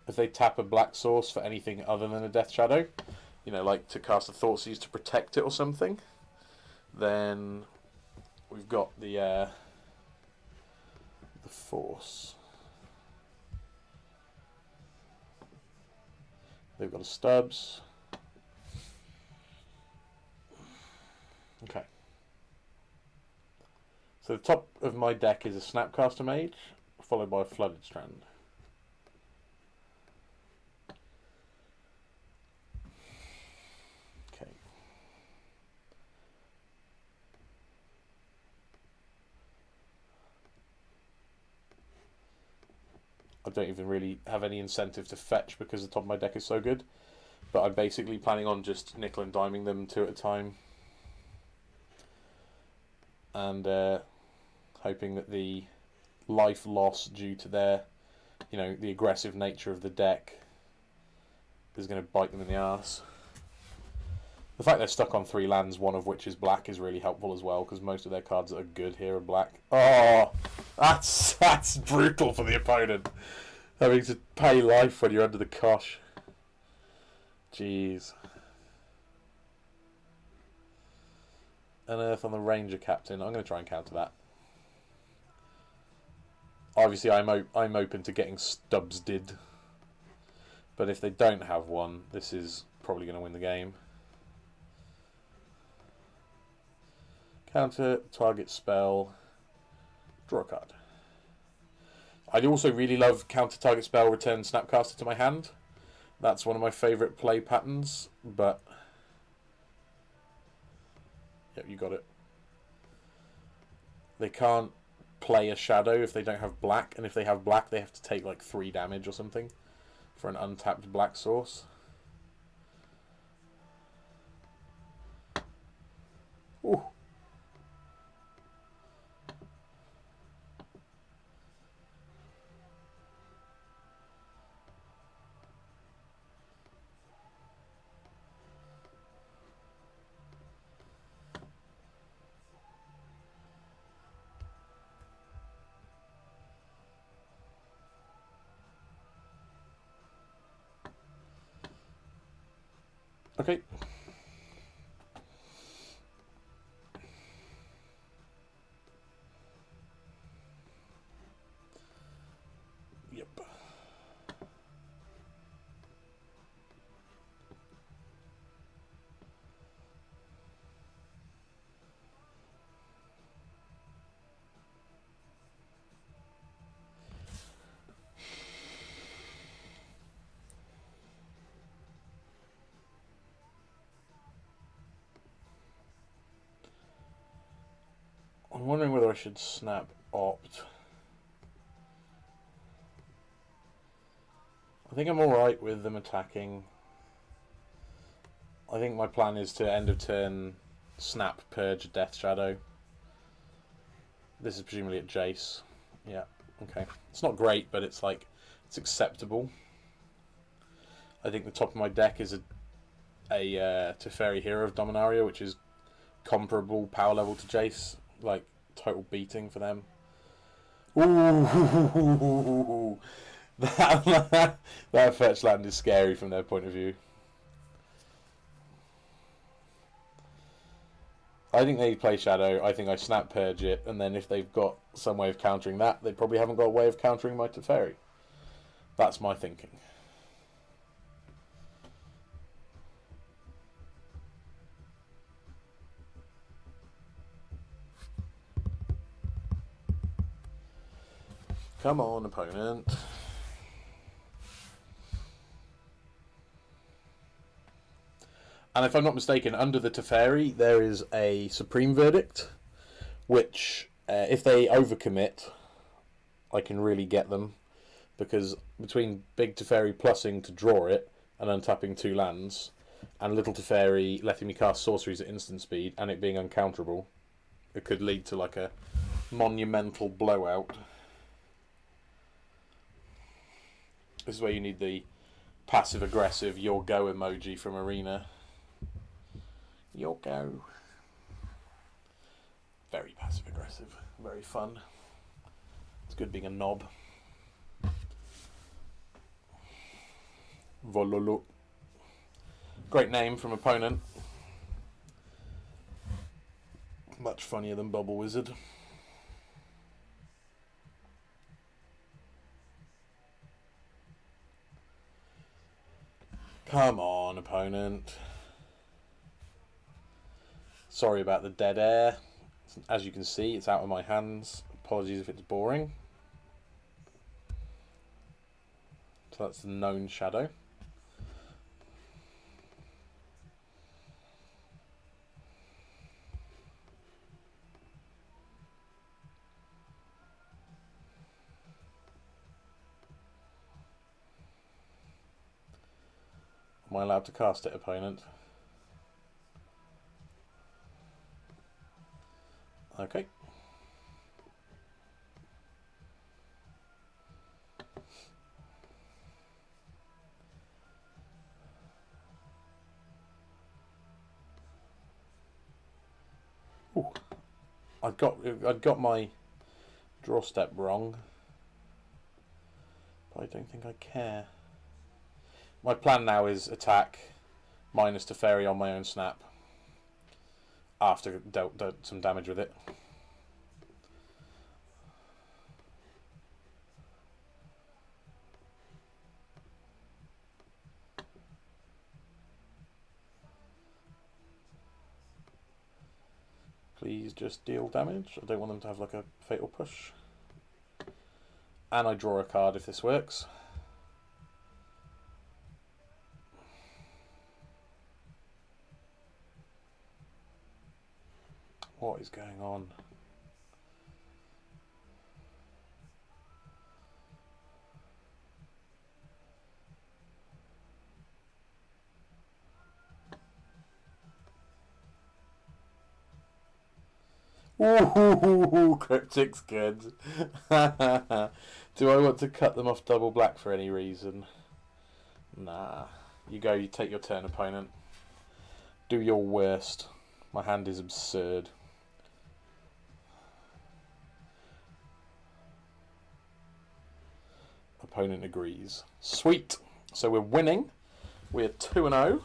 If they tap a black source for anything other than a Death Shadow, you know, like to cast a Thoughtseize to protect it or something, then we've got the Force. They've got a Stubbs. Okay. So the top of my deck is a Snapcaster Mage, followed by a Flooded Strand. Okay. I don't even really have any incentive to fetch because the top of my deck is so good. But I'm basically planning on just nickel and diming them 2 at a time. And hoping that the life loss due to their, you know, the aggressive nature of the deck is going to bite them in the arse. The fact they're stuck on 3 lands, one of which is black, is really helpful as well, because most of their cards that are good here are black. Oh, that's brutal for the opponent. Having to pay life when you're under the cosh. Jeez. Unearth on the Ranger Captain. I'm going to try and counter that. Obviously, I'm open to getting Stubbs did. But if they don't have one, this is probably going to win the game. Counter, target spell, draw a card. I also really love counter target spell, return Snapcaster to my hand. That's one of my favourite play patterns, but... Yep, you got it. They can't play a shadow if they don't have black, and if they have black, they have to take like 3 damage or something for an untapped black source. Ooh. Okay. Yep. I'm wondering whether I should snap opt. I think I'm alright with them attacking. I think my plan is to end of turn snap, purge, Death Shadow. This is presumably at Jace. Yeah, okay. It's not great, but it's like, it's acceptable. I think the top of my deck is a Teferi Hero of Dominaria, which is comparable power level to Jace. Like, total beating for them. Ooh, that fetch land is scary from their point of view. I think they play Shadow. I think I snap Purge it, and then if they've got some way of countering that, they probably haven't got a way of countering my Teferi. That's my thinking. Come on, opponent. And if I'm not mistaken, under the Teferi, there is a Supreme Verdict, which, if they overcommit, I can really get them. Because between Big Teferi plussing to draw it and untapping 2 lands, and Little Teferi letting me cast sorceries at instant speed and it being uncounterable, it could lead to like a monumental blowout. This is where you need the passive-aggressive your go emoji from Arena. Your go. Very passive-aggressive. Very fun. It's good being a knob. Vololo. Great name from opponent. Much funnier than Bubble Wizard. Come on, opponent. Sorry about the dead air. As you can see, it's out of my hands. Apologies if it's boring. So that's the known Shadow. Am I allowed to cast it, opponent? Okay. Ooh. I'd got my draw step wrong, but I don't think I care. My plan now is attack minus Teferi on my own snap after dealt some damage with it. Please just deal damage. I don't want them to have like a fatal push. And I draw a card if this works. What is going on? Ooh, Cryptic's good. Do I want to cut them off double black for any reason? Nah. You go, you take your turn, opponent. Do your worst. My hand is absurd. Opponent agrees. Sweet. So we're winning. We're 2-0.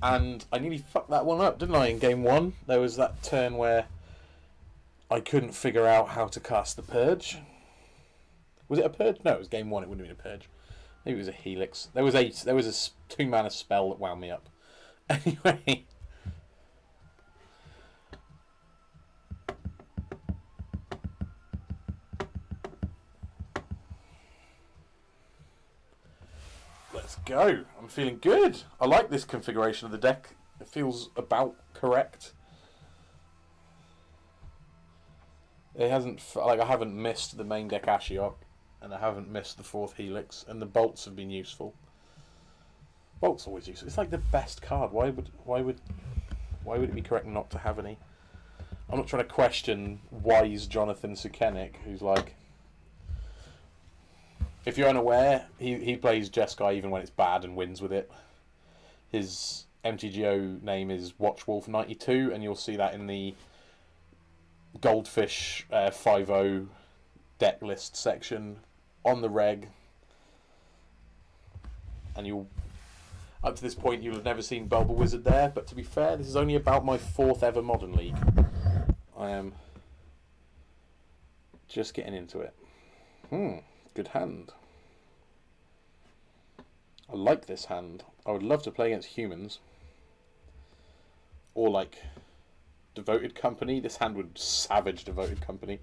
And I nearly fucked that one up, didn't I, in game 1? There was that turn where I couldn't figure out how to cast the Purge. Was it a Purge? No, it was game 1. It wouldn't have been a Purge. Maybe it was a Helix. There was a 2-mana spell that wound me up. Anyway. Let's go. I'm feeling good. I like this configuration of the deck. It feels about correct. It hasn't, like, I haven't missed the main deck Ashiok, and I haven't missed the 4th Helix, and the bolts have been useful. Bolts always useful. It's like the best card. Why would it be correct not to have any? I'm not trying to question wise Jonathan Sukenik, who's like, if you're unaware, he plays Jeskai even when it's bad and wins with it. His MTGO name is WatchWolf92, and you'll see that in the Goldfish 5.0 deck list section on the reg. And Up to this point, you'll have never seen Bulba Wizard there, but to be fair, this is only about my 4th ever Modern League. I am just getting into it. Good hand. I like this hand. I would love to play against humans. Or like Devoted Company. This hand would savage Devoted Company.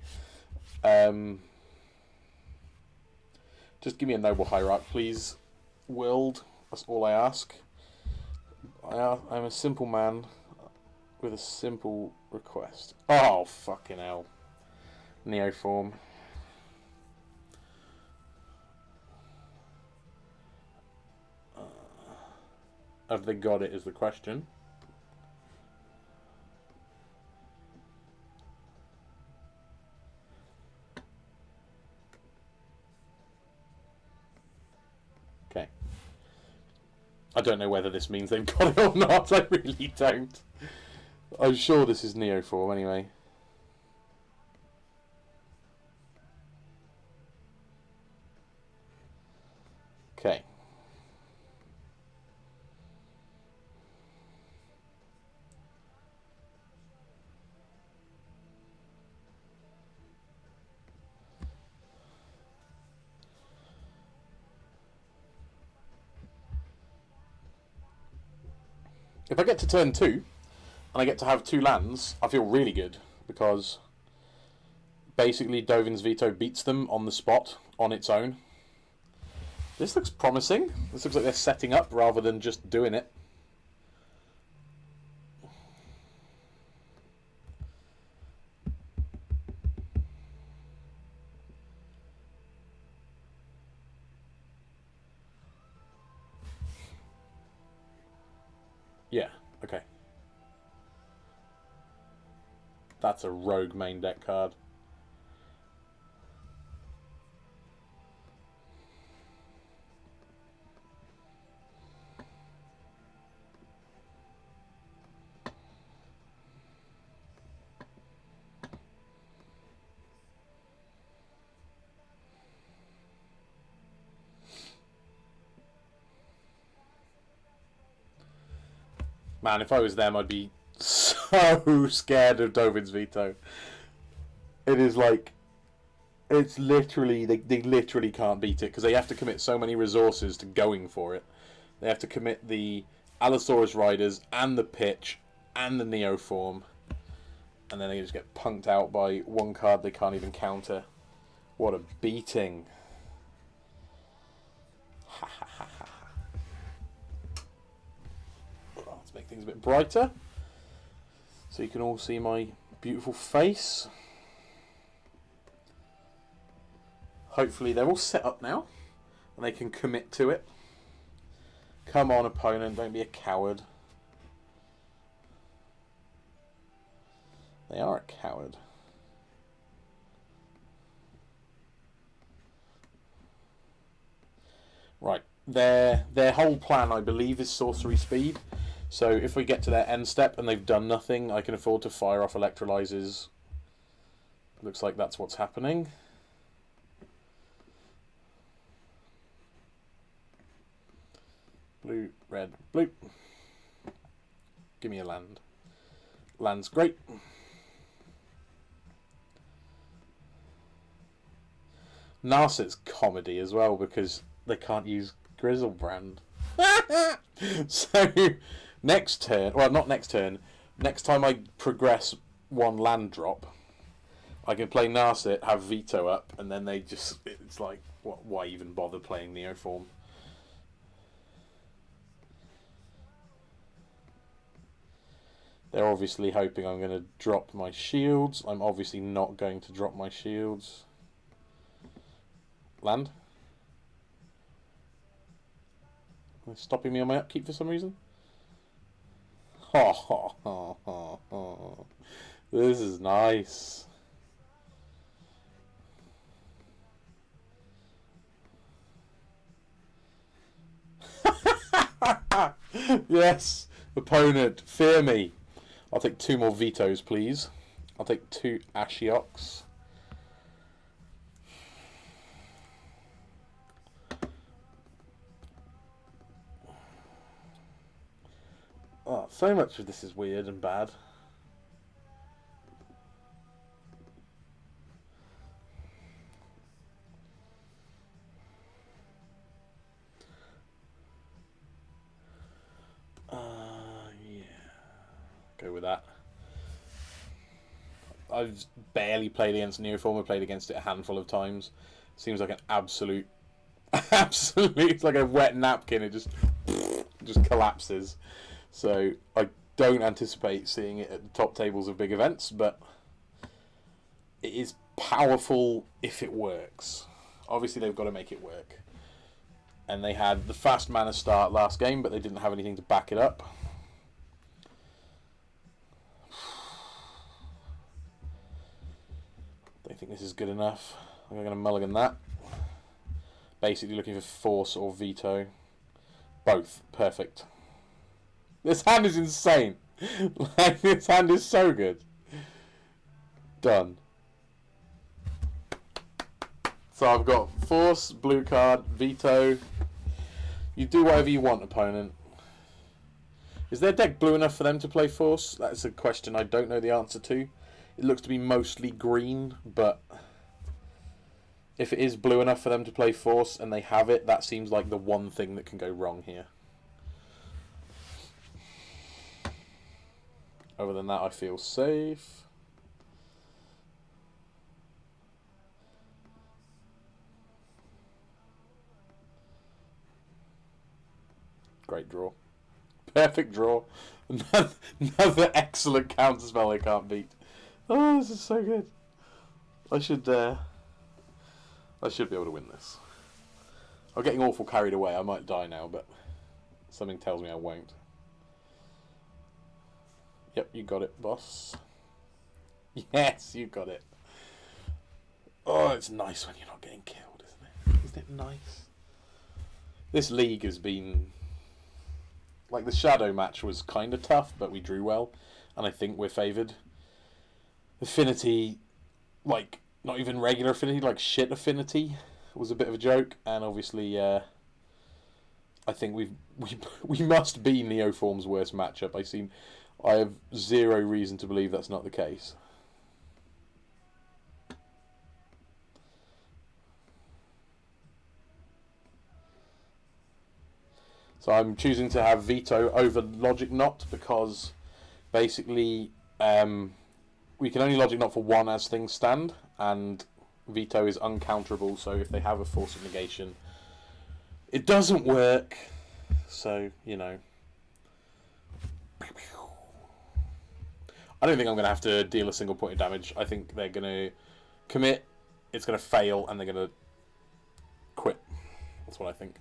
Just give me a Noble Hierarch, please. Willed. That's all I ask. I'm a simple man with a simple request. Oh, fucking hell. Neoform. Have they got it is the question. Okay. I don't know whether this means they've got it or not. I really don't. I'm sure this is Neoform anyway. Okay. If I get to turn 2, and I get to have 2 lands, I feel really good, because basically Dovin's Veto beats them on the spot, on its own. This looks promising. This looks like they're setting up rather than just doing it. Yeah, okay. That's a rogue main deck card. Man, if I was them, I'd be so scared of Dovin's Veto. It is like, it's literally, they literally can't beat it, because they have to commit so many resources to going for it. They have to commit the Allosaurus Riders, and the Pitch, and the Neoform, and then they just get punked out by one card they can't even counter. What a beating. Ha ha ha ha. Let's make things a bit brighter, so you can all see my beautiful face. Hopefully they're all set up now, and they can commit to it. Come on, opponent, don't be a coward. They are a coward. Right, their whole plan, I believe, is sorcery speed. So if we get to their end step and they've done nothing, I can afford to fire off electrolyzers. Looks like that's what's happening. Blue, red, blue. Give me a land. Land's great. Narset's comedy as well, because they can't use Grizzlebrand. So next turn, well, not next turn, next time I progress one land drop, I can play Narset, have Veto up, and then they just, it's like, why even bother playing Neoform? They're obviously hoping I'm going to drop my shields. I'm obviously not going to drop my shields. Land. They're stopping me on my upkeep for some reason. This is nice. Yes, opponent, fear me. I'll take 2 more vetoes, please. I'll take 2 Ashioks. Oh, so much of this is weird and bad. Yeah. Go with that. I've barely played against Neoform. I played against it a handful of times. Seems like an absolute, it's like a wet napkin. It just collapses. So I don't anticipate seeing it at the top tables of big events, but it is powerful if it works. Obviously, they've got to make it work. And they had the fast mana start last game, but they didn't have anything to back it up. Don't think this is good enough. I'm going to mulligan that. Basically looking for force or veto. Both. Perfect. This hand is insane. Like, this hand is so good. Done. So I've got force, blue card, veto. You do whatever you want, opponent. Is their deck blue enough for them to play force? That's a question I don't know the answer to. It looks to be mostly green, but if it is blue enough for them to play force and they have it, that seems like the one thing that can go wrong here. Other than that, I feel safe. Great draw. Perfect draw. Another excellent counter spell they can't beat. Oh, this is so good. I should be able to win this. I'm getting awful carried away. I might die now, but something tells me I won't. Yep, you got it, boss. Yes, you got it. Oh, it's nice when you're not getting killed, isn't it? Isn't it nice? This league has been... Like, the Shadow match was kind of tough, but we drew well, and I think we're favoured. Affinity, like, not even regular affinity, like shit affinity, was a bit of a joke, and obviously, I think we must be Neoform's worst matchup. I have zero reason to believe that's not the case. So I'm choosing to have veto over logic knot because basically we can only logic knot for one as things stand, and veto is uncounterable, so if they have a force of negation, it doesn't work. So, you know. I don't think I'm going to have to deal a single point of damage. I think they're going to commit, it's going to fail, and they're going to quit. That's what I think.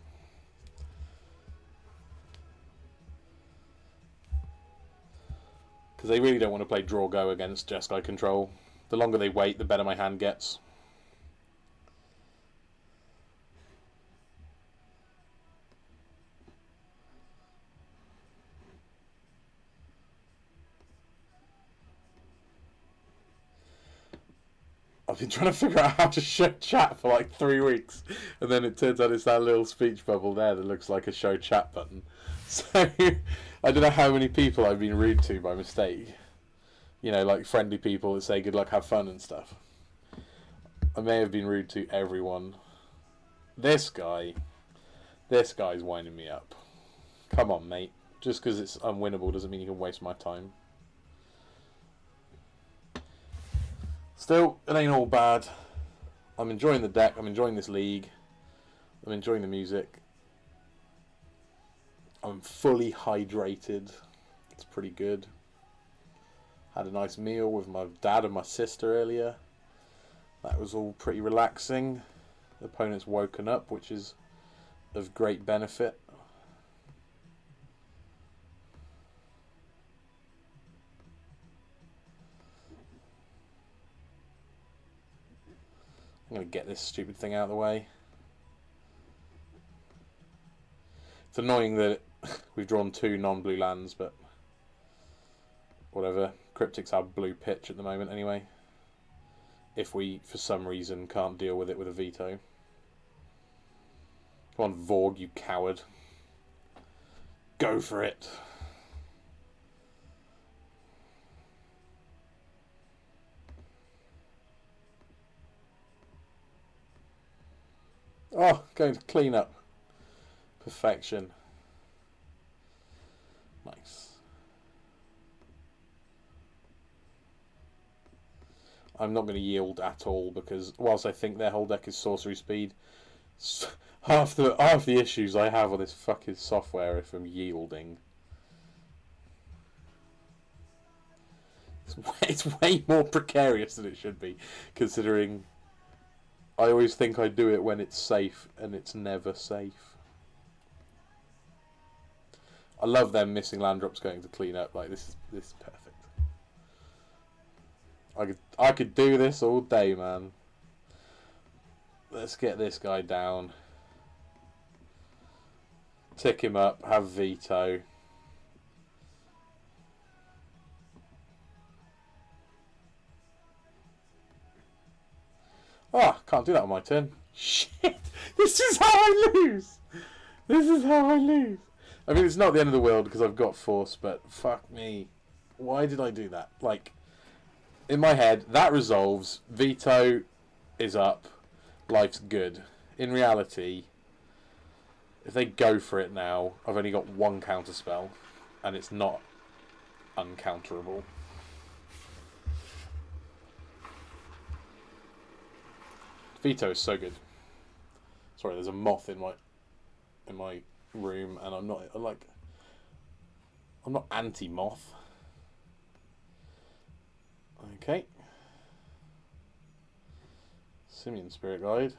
Because they really don't want to play draw go against Jeskai control. The longer they wait, the better my hand gets. I've been trying to figure out how to show chat for like 3 weeks, and then it turns out it's that little speech bubble there that looks like a show chat button. So I don't know how many people I've been rude to by mistake. You know, like friendly people that say good luck, have fun and stuff. I may have been rude to everyone. This guy's winding me up. Come on, mate. Just because it's unwinnable doesn't mean you can waste my time. Still, it ain't all bad. I'm enjoying the deck. I'm enjoying this league. I'm enjoying the music. I'm fully hydrated. It's pretty good. Had a nice meal with my dad and my sister earlier. That was all pretty relaxing. The opponent's woken up, which is of great benefit. I'm going to get this stupid thing out of the way. It's annoying that we've drawn 2 non-blue lands, but whatever. Cryptics have blue pitch at the moment anyway. If we, for some reason, can't deal with it with a veto. Come on, Vorg, you coward. Go for it. Oh, going to clean up. Perfection. Nice. I'm not going to yield at all because whilst I think their whole deck is sorcery speed, half the issues I have with this fucking software if I'm yielding. It's way more precarious than it should be, considering I always think I do it when it's safe, and it's never safe. I love them missing land drops going to clean up. Like this is perfect. I could do this all day, man. Let's get this guy down. Tick him up. Have veto. Oh, can't do that on my turn. Shit! This is how I lose! This is how I lose! I mean, it's not the end of the world because I've got force, but fuck me. Why did I do that? Like, in my head, that resolves. Veto is up. Life's good. In reality, if they go for it now, I've only got one counter spell, and it's not uncounterable. Veto is so good. Sorry, there's a moth in my room, and I'm not anti-moth. Okay. Simian Spirit Guide.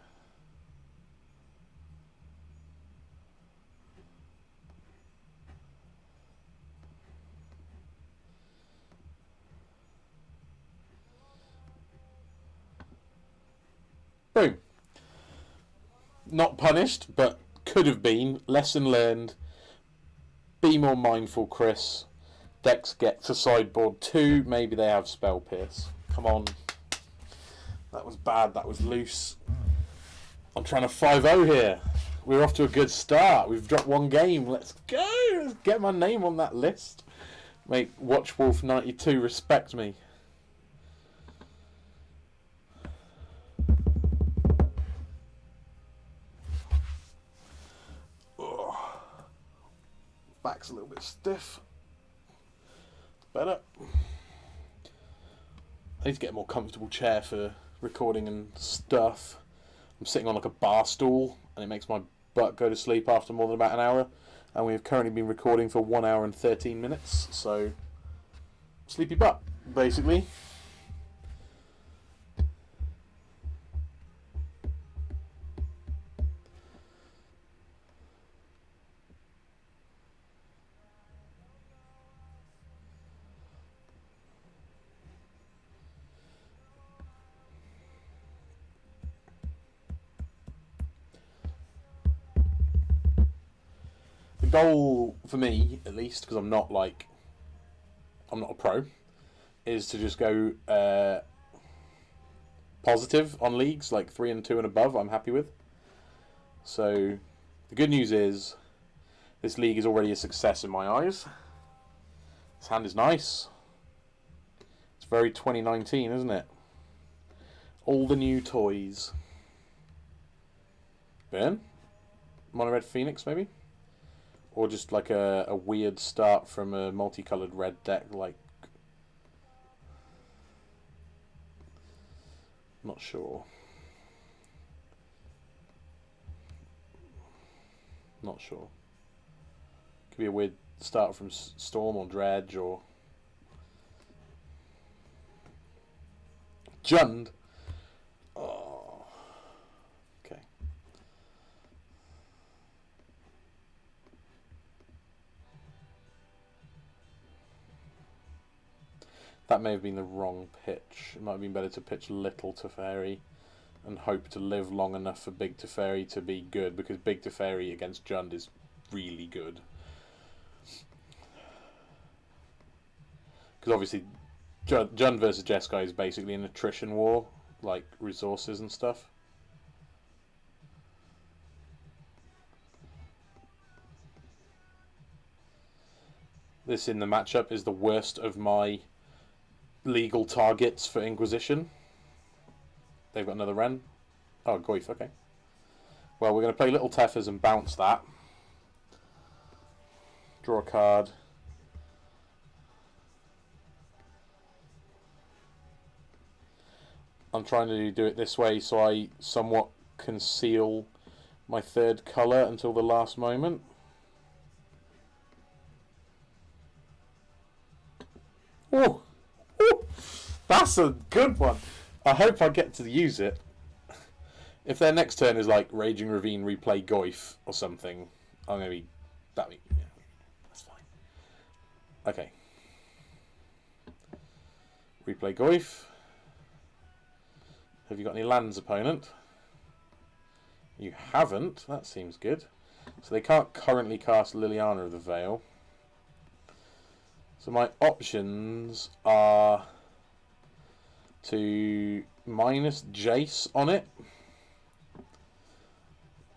Boom. Not punished, but could have been. Lesson learned. Be more mindful, Chris. Decks get to sideboard 2. Maybe they have Spell Pierce. Come on. That was bad. That was loose. I'm trying to 5-0 here. We're off to a good start. We've dropped one game. Let's go. Let's get my name on that list. Make Watchwolf92 respect me. Back's a little bit stiff. Better. I need to get a more comfortable chair for recording and stuff. I'm sitting on like a bar stool and it makes my butt go to sleep after more than about an hour. And we've currently been recording for 1 hour and 13 minutes. So, sleepy butt, basically. Goal for me, at least, because I'm not a pro, is to just go positive on leagues, like 3 and 2 and above. I'm happy with. So the good news is this league is already a success in my eyes. This hand is nice. It's very 2019, isn't it? All the new toys. Burn? Mono Red Phoenix, maybe? Or just like a weird start from a multicolored red deck, like... Not sure. Not sure. Could be a weird start from Storm or Dredge or... Jund! Oh. Okay. That may have been the wrong pitch. It might have been better to pitch Little Teferi and hope to live long enough for Big Teferi to be good, because Big Teferi against Jund is really good. Because obviously Jund versus Jeskai is basically an attrition war, like resources and stuff. This in the matchup is the worst of my legal targets for Inquisition. They've got another Ren. Oh, Goyf, okay. Well, we're going to play Little Tethers and bounce that. Draw a card. I'm trying to do it this way so I somewhat conceal my third colour until the last moment. Oh, that's a good one. I hope I get to use it. If their next turn is like Raging Ravine, replay Goyf or something, I'm gonna be yeah, that's fine. Okay. Replay Goyf. Have you got any lands, opponent? You haven't. That seems good. So they can't currently cast Liliana of the Veil. So my options are to minus Jace on it.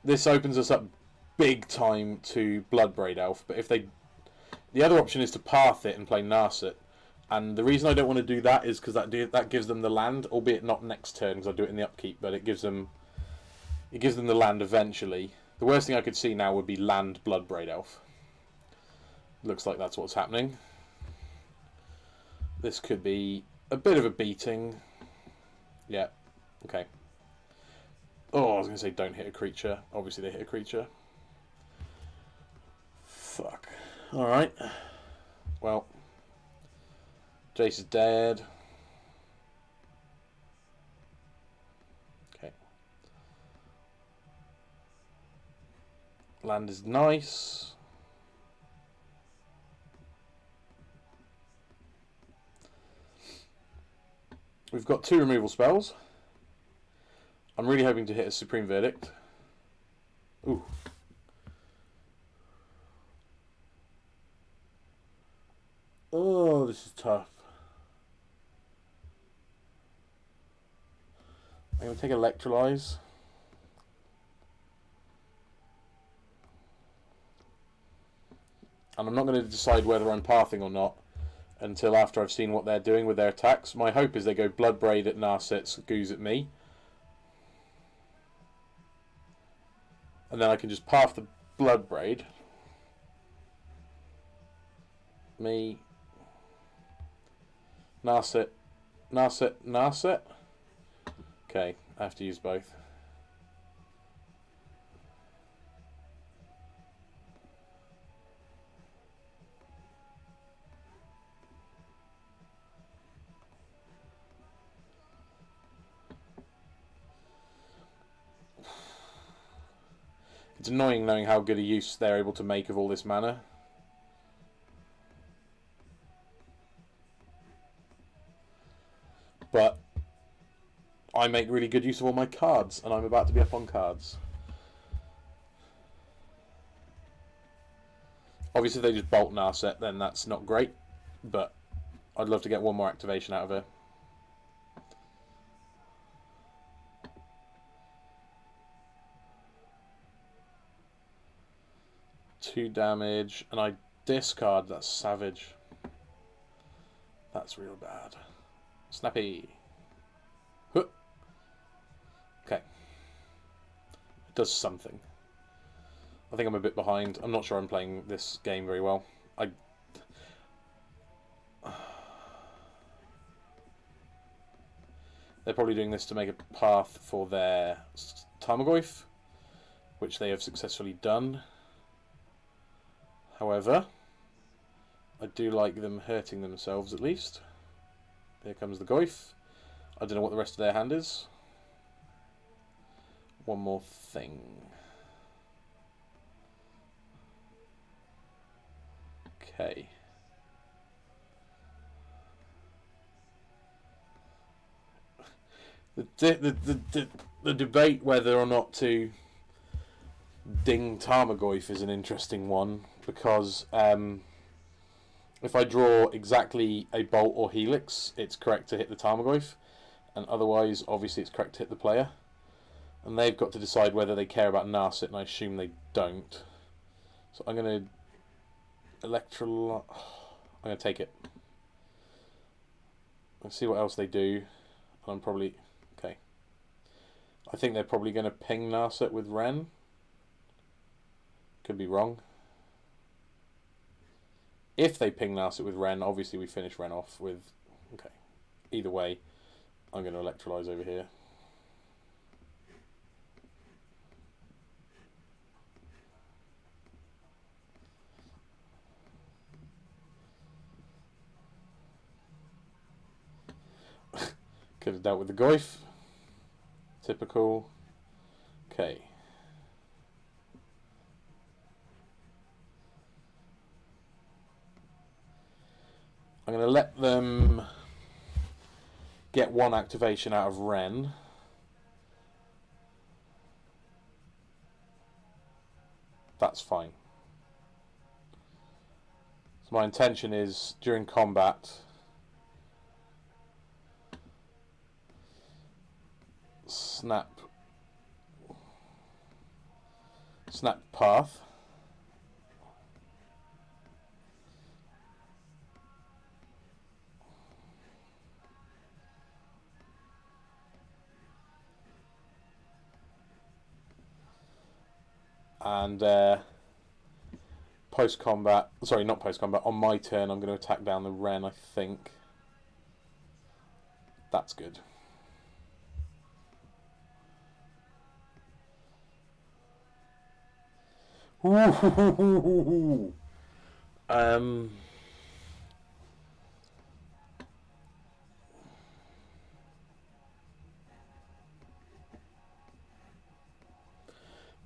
This opens us up big time to Bloodbraid Elf, but if they... The other option is to path it and play Narset. And the reason I don't want to do that is because that gives them the land, albeit not next turn because I do it in the upkeep, but it gives them the land eventually. The worst thing I could see now would be land Bloodbraid Elf. Looks like that's what's happening. This could be a bit of a beating. Yeah, okay. Oh, I was going to say don't hit a creature. Obviously they hit a creature. Fuck. Alright. Well, Jace is dead. Okay. Land is nice. We've got 2 removal spells. I'm really hoping to hit a Supreme Verdict. Ooh. Oh, this is tough. I'm going to take Electrolyze. And I'm not going to decide whether I'm pathing or not until after I've seen what they're doing with their attacks. My hope is they go Bloodbraid at Narset, Goose at me. And then I can just path the Bloodbraid. Me. Narset. Narset. Narset. Okay, I have to use both. It's annoying knowing how good a use they're able to make of all this mana. But I make really good use of all my cards, and I'm about to be up on cards. Obviously, if they just bolt Narset, then that's not great, but I'd love to get one more activation out of her. Two damage, and I discard. That's savage. That's real bad. Snappy. Huh. Okay. It does something. I think I'm a bit behind. I'm not sure I'm playing this game very well. They're probably doing this to make a path for their Tarmogoyf, which they have successfully done. However, I do like them hurting themselves at least. Here comes the Goyf. I don't know what the rest of their hand is. One more thing. Okay. The debate whether or not to ding Tarmogoyf is an interesting one, because if I draw exactly a Bolt or Helix, it's correct to hit the Tarmogoyf, and otherwise, obviously, it's correct to hit the player. And they've got to decide whether they care about Narset, and I assume they don't. So I'm going to I'm going to take it. Let's see what else they do. I'm probably... Okay. I think they're probably going to ping Narset with Ren. Could be wrong. If they ping Narset with Ren, obviously we finish Ren off with... Okay. Either way, I'm going to Electrolyze over here. Could have dealt with the Goyf. Typical. Okay. I'm going to let them get one activation out of Ren. That's fine. So my intention is, during combat, snap path. And post-combat, sorry, not post-combat, on my turn I'm going to attack down the Ren, I think. That's good. Ooh.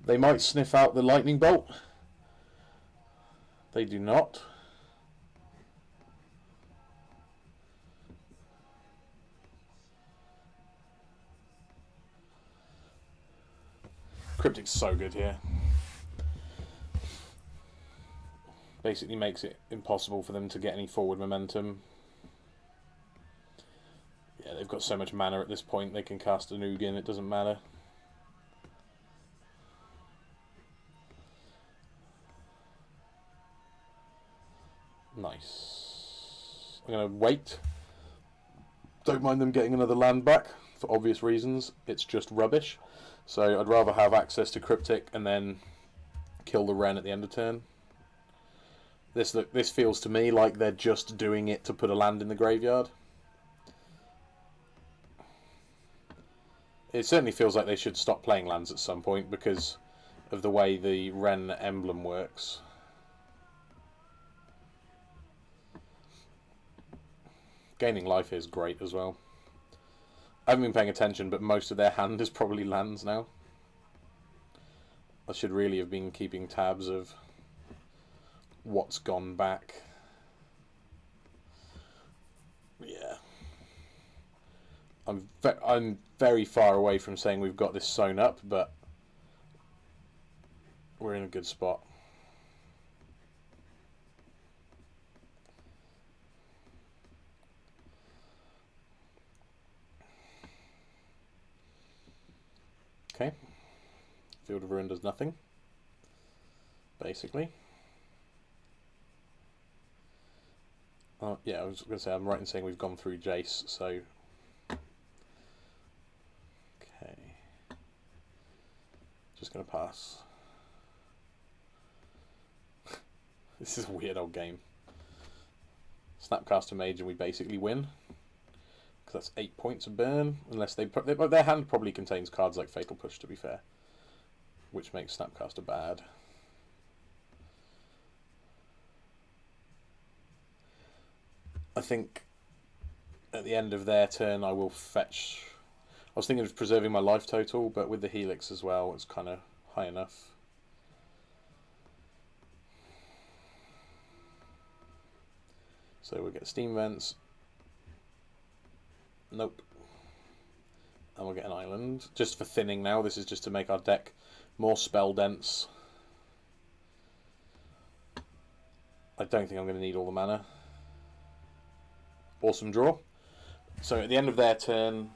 They might sniff out the lightning bolt. They do not. Cryptic's so good here. Basically makes it impossible for them to get any forward momentum. Yeah, they've got so much mana at this point, they can cast a Ugin, it doesn't matter. Nice. I'm going to wait. Don't mind them getting another land back, for obvious reasons. It's just rubbish. So I'd rather have access to Cryptic and then kill the Ren at the end of turn. This feels to me like they're just doing it to put a land in the graveyard. It certainly feels like they should stop playing lands at some point because of the way the Ren emblem works. Gaining life is great as well. I haven't been paying attention, but most of their hand is probably lands now. I should really have been keeping tabs of what's gone back. Yeah. I'm very far away from saying we've got this sewn up, but we're in a good spot. Okay. Field of Ruin does nothing, basically. Yeah, I was going to say, I'm right in saying we've gone through Jace, so... Okay. Just going to pass. This is a weird old game. Snapcaster Mage and we basically win. Because that's 8 points of burn, unless their hand probably contains cards like Fatal Push, to be fair, which makes Snapcaster bad. I think at the end of their turn I will fetch... I was thinking of preserving my life total, but with the Helix as well, it's kind of high enough. So we'll get Steam Vents. Nope. And we'll get an island. Just for thinning now. This is just to make our deck more spell dense. I don't think I'm going to need all the mana. Awesome draw. So at the end of their turn,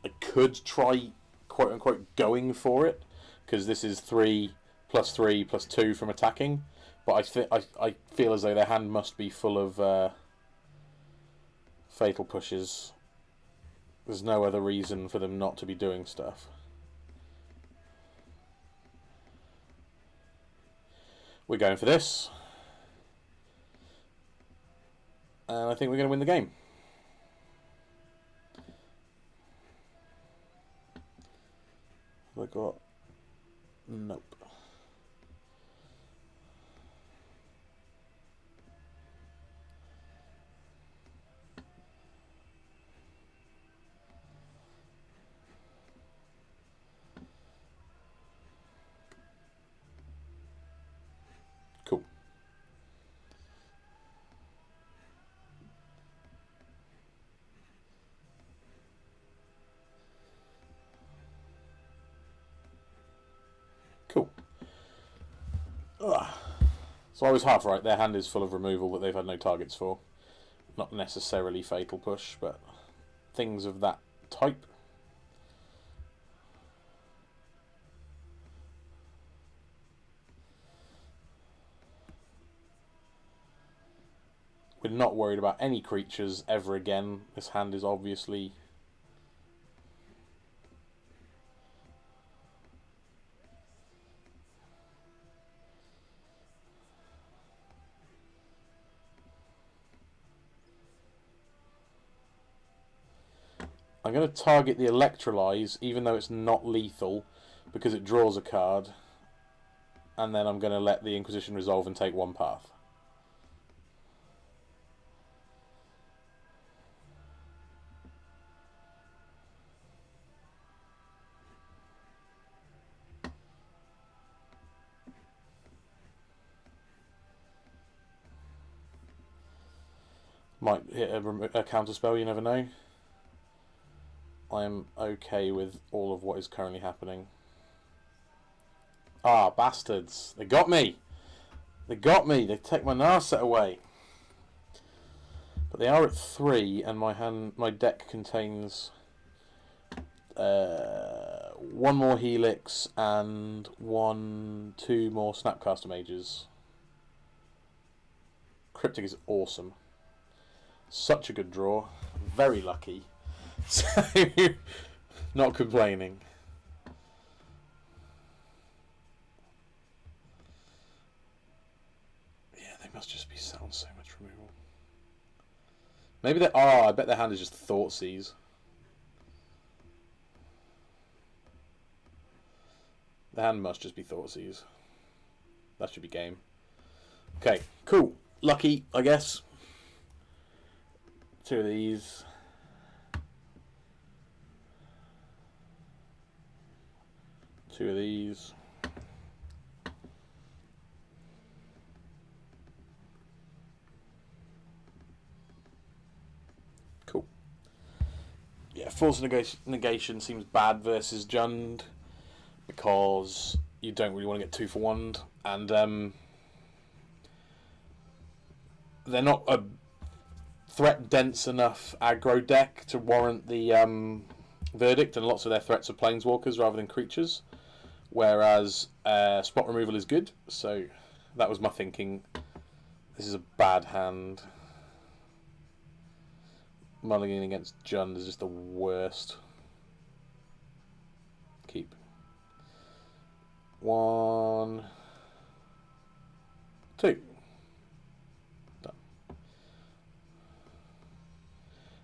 I could try, quote unquote, going for it. Because this is 3+3+2 from attacking. But I feel as though their hand must be full of... Fatal Pushes. There's no other reason for them not to be doing stuff. We're going for this. And I think we're going to win the game. Have I got... Nope. Cool. Cool. Ugh. So I was half right. Their hand is full of removal that they've had no targets for. Not necessarily fatal push, but things of that type. We're not worried about any creatures ever again. This hand is obviously... I'm going to target the Electrolyze, even though it's not lethal, because it draws a card. And then I'm going to let the Inquisition resolve and take one path. Might hit a counter spell, you never know. I am okay with all of what is currently happening. Ah, bastards. They got me. They got me. They take my Narset away. But they are at 3, and my deck contains one more Helix and 2 more Snapcaster Mages. Cryptic is awesome. Such a good draw. Very lucky. So, not complaining. Yeah, they must just be selling so much removal. Maybe they are. I bet their hand is just Thoughtseize. The hand must just be Thoughtseize. That should be game. Okay, cool. Lucky, I guess. 2 of these. Two of these. Cool. Yeah, Force Negation seems bad versus Jund because you don't really want to get 2 for 1, and they're not a threat dense enough aggro deck to warrant the verdict, and lots of their threats are planeswalkers rather than creatures. Whereas spot removal is good, so that was my thinking. This is a bad hand. Mulligan against Jund is just the worst. Keep. 1, 2. Done.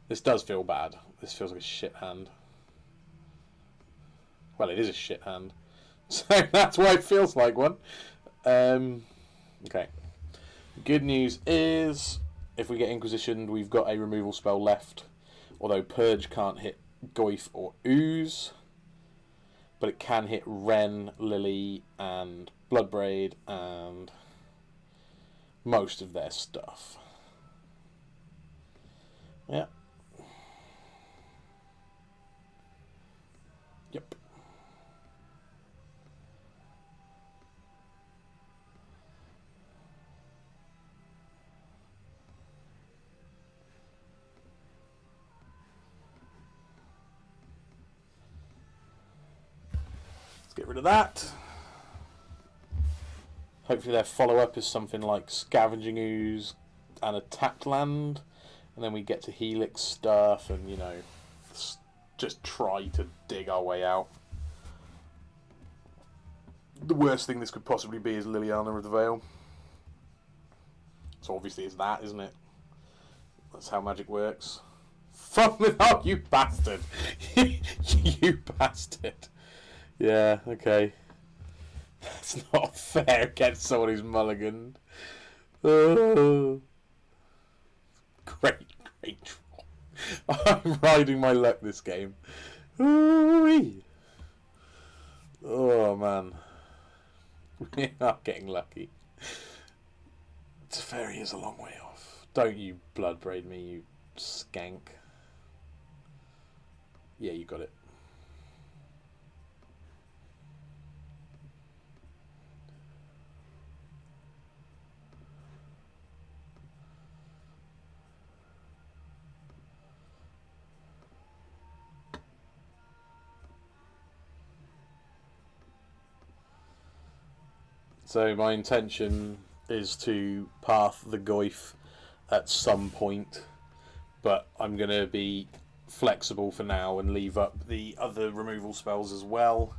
This does feel bad. This feels like a shit hand. Well, it is a shit hand. So that's why it feels like one. Okay. Good news is, if we get Inquisitioned, we've got a removal spell left. Although Purge can't hit Goyf or Ooze. But it can hit Wren, Lily, and Bloodbraid, and most of their stuff. Yeah. Yep. Get rid of that. Hopefully their follow-up is something like Scavenging Ooze and a tapped land, and then we get to Helix stuff and, you know, just try to dig our way out. The worst thing this could possibly be is Liliana of the Veil. So obviously it's that, isn't it? That's how magic works. Fuck me up, you bastard! You bastard! Yeah, okay. That's not fair against someone who's mulliganed. Oh. Great draw. I'm riding my luck this game. Ooh-wee. Oh man. We're not getting lucky. Teferi is a long way off. Don't you blood braid me, you skank. Yeah, you got it. So my intention is to path the Goyf at some point, but I'm going to be flexible for now and leave up the other removal spells as well.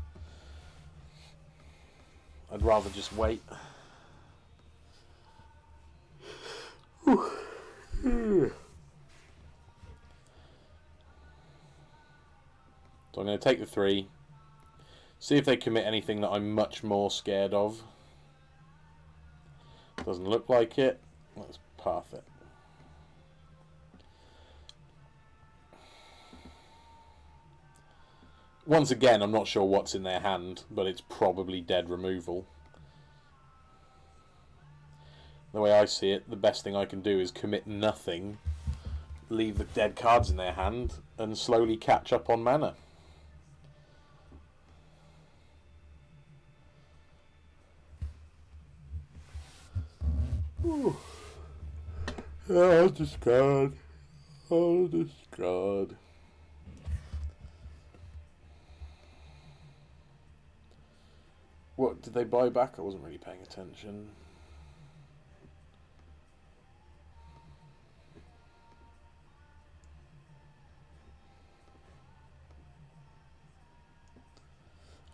I'd rather just wait. So I'm going to take the 3, see if they commit anything that I'm much more scared of. Doesn't look like it. Let's path it. Once again, I'm not sure what's in their hand, but it's probably dead removal. The way I see it, the best thing I can do is commit nothing, leave the dead cards in their hand, and slowly catch up on mana. Ooh. I'll discard. I'll discard. What, did they buy back? I wasn't really paying attention.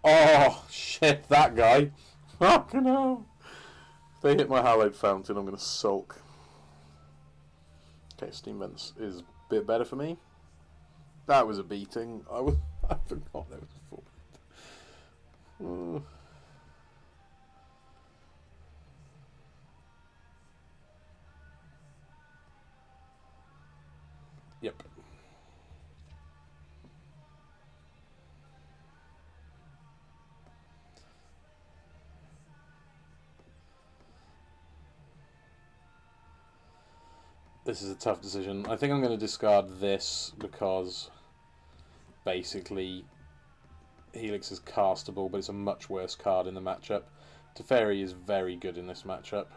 Oh, shit, that guy. Fucking hell. If they hit my hallowed fountain, I'm going to sulk. Okay, Steam Vents is a bit better for me. That was a beating. I forgot there was a 4. Yep. This is a tough decision. I think I'm going to discard this because basically Helix is castable, but it's a much worse card in the matchup. Teferi is very good in this matchup.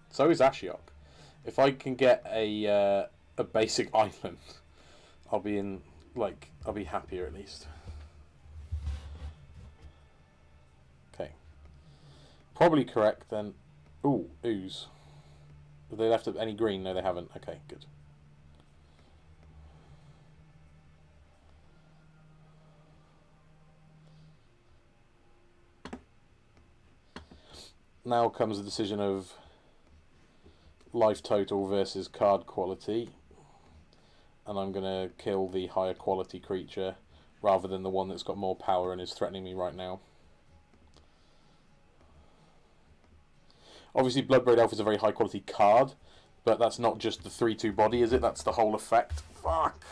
So is Ashiok. If I can get a basic island, I'll be happier at least. Okay. Probably correct then. Ooh, ooze. Have they left up any green? No, they haven't. Okay, good. Now comes the decision of life total versus card quality. And I'm going to kill the higher quality creature rather than the one that's got more power and is threatening me right now. Obviously, Bloodbraid Elf is a very high quality card, but that's not just the 3/2 body, is it? That's the whole effect. Fuck.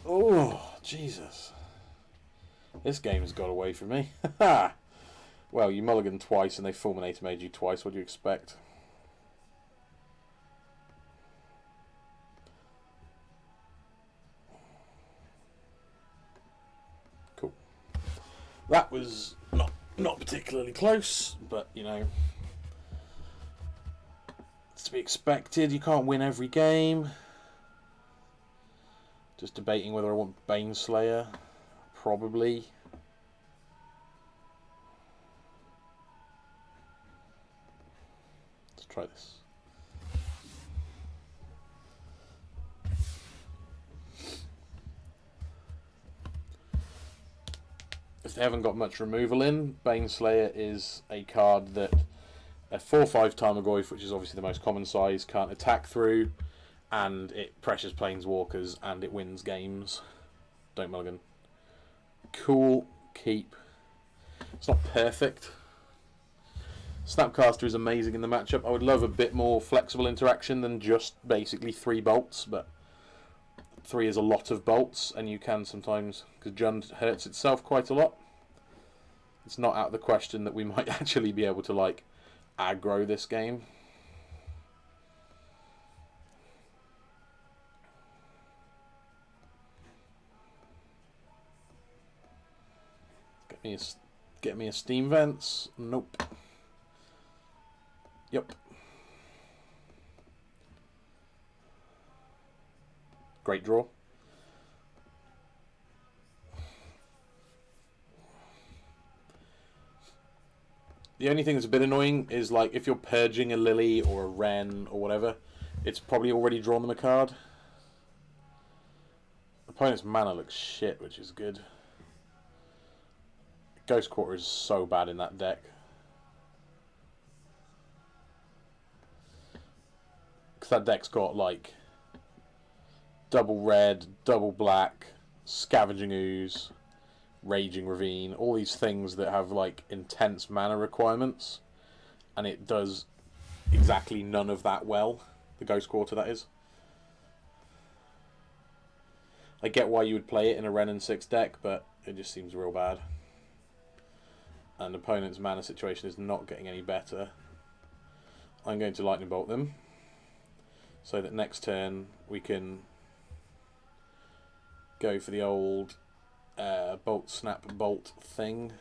Oh, Jesus. This game has got away from me. Well, you mulligan twice and they Fulminator made you twice. What do you expect? Cool. That was not particularly close, but, you know, it's to be expected. You can't win every game. Just debating whether I want Baneslayer. Probably. Let's try this. if they haven't got much removal in, Baneslayer is a card that a 4/5 Tarmogoyf, which is obviously the most common size, can't attack through, and it pressures Planeswalkers and it wins games. Don't mulligan. Cool. Keep. It's not perfect. Snapcaster is amazing in the matchup. I would love a bit more flexible interaction than just basically 3 bolts, but 3 is a lot of bolts, and you can sometimes, because Jund hurts itself quite a lot. It's not out of the question that we might actually be able to like aggro this game. Get me a Steam Vents. Nope. Yep. Great draw. The only thing that's a bit annoying is like if you're purging a Lily or a Wren or whatever, it's probably already drawn them a card. Opponent's mana looks shit, which is good. Ghost Quarter is so bad in that deck. Because that deck's got like double red, double black, Scavenging Ooze, Raging Ravine, all these things that have like intense mana requirements, and it does exactly none of that well. The Ghost Quarter, that is. I get why you would play it in a Ren and 6 deck, but it just seems real bad. And opponent's mana situation is not getting any better. I'm going to Lightning Bolt them, so that next turn we can go for the old Bolt Snap Bolt thing.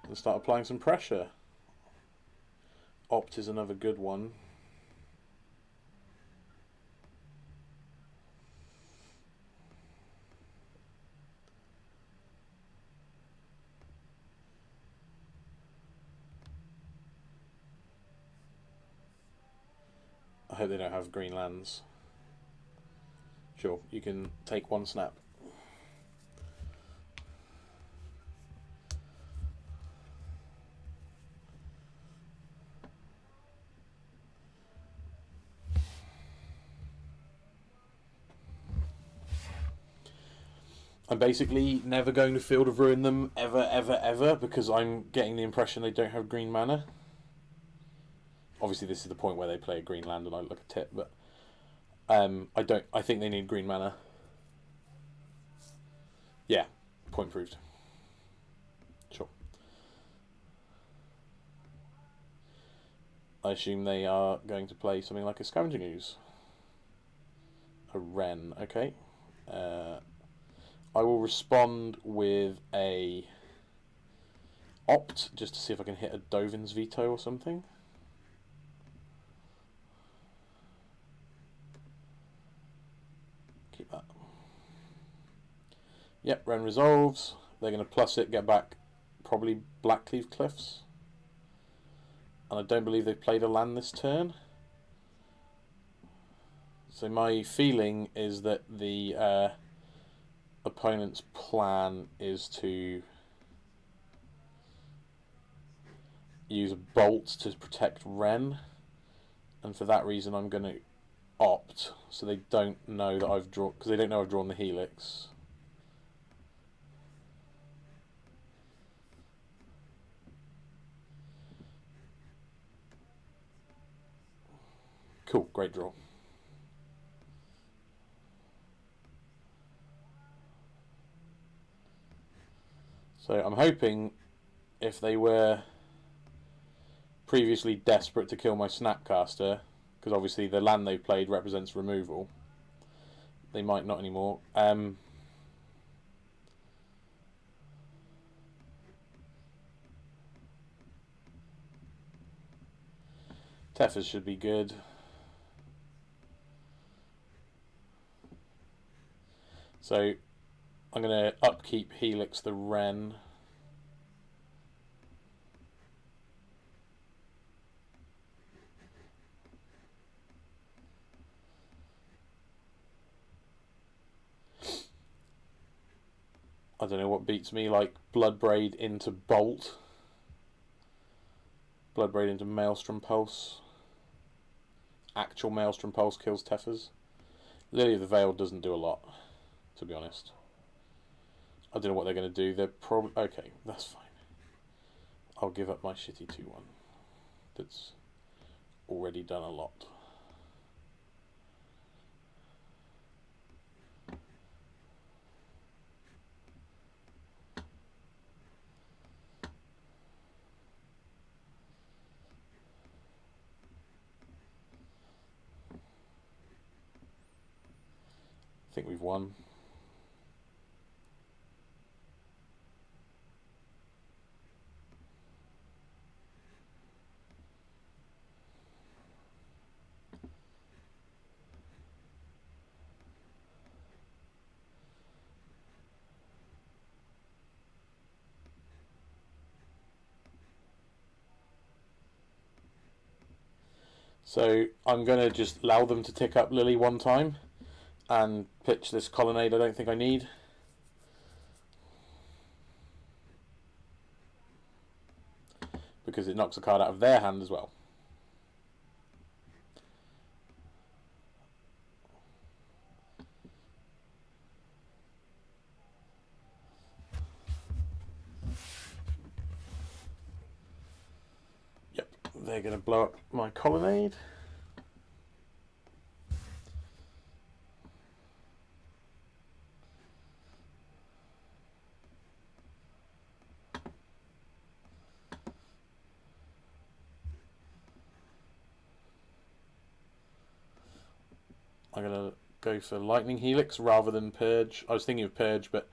And start applying some pressure. Opt is another good one. I hope they don't have green lands. Sure, you can take 1 snap. I'm basically never going to Field of Ruin them ever because I'm getting the impression they don't have green mana. Obviously, this is the point where they play a green land and I look a tip, but I think they need green mana. Yeah, point proved. Sure. I assume they are going to play something like a Scavenging Ooze. A Wren, okay. I will respond with a Opt, just to see if I can hit a Dovin's Veto or something. Keep that. Yep, Wren resolves. They're going to plus it, get back probably Blackcleave Cliffs. And I don't believe they've played a land this turn. So my feeling is that the opponent's plan is to use a Bolt to protect Wren, and for that reason I'm going to Opt, so they don't know that I've drawn, because they don't know I've drawn the Helix. Cool, great draw. So I'm hoping if they were previously desperate to kill my Snapcaster, because obviously the land they've played represents removal, they might not anymore. Tethers should be good. So I'm going to upkeep Helix the Wren. I don't know what beats me, like Bloodbraid into Bolt. Bloodbraid into Maelstrom Pulse. Actual Maelstrom Pulse kills Tethers. Lily of the Veil doesn't do a lot, to be honest. I don't know what they're going to do. They're probably... Okay, that's fine. I'll give up my shitty 2-1. That's already done a lot. I think we've won. So I'm going to just allow them to tick up Lily one time and pitch this Colonnade I don't think I need. Because it knocks a card out of their hand as well. Yep, they're going to blow up my Colonnade. I'm going to go for Lightning Helix rather than Purge. I was thinking of Purge, but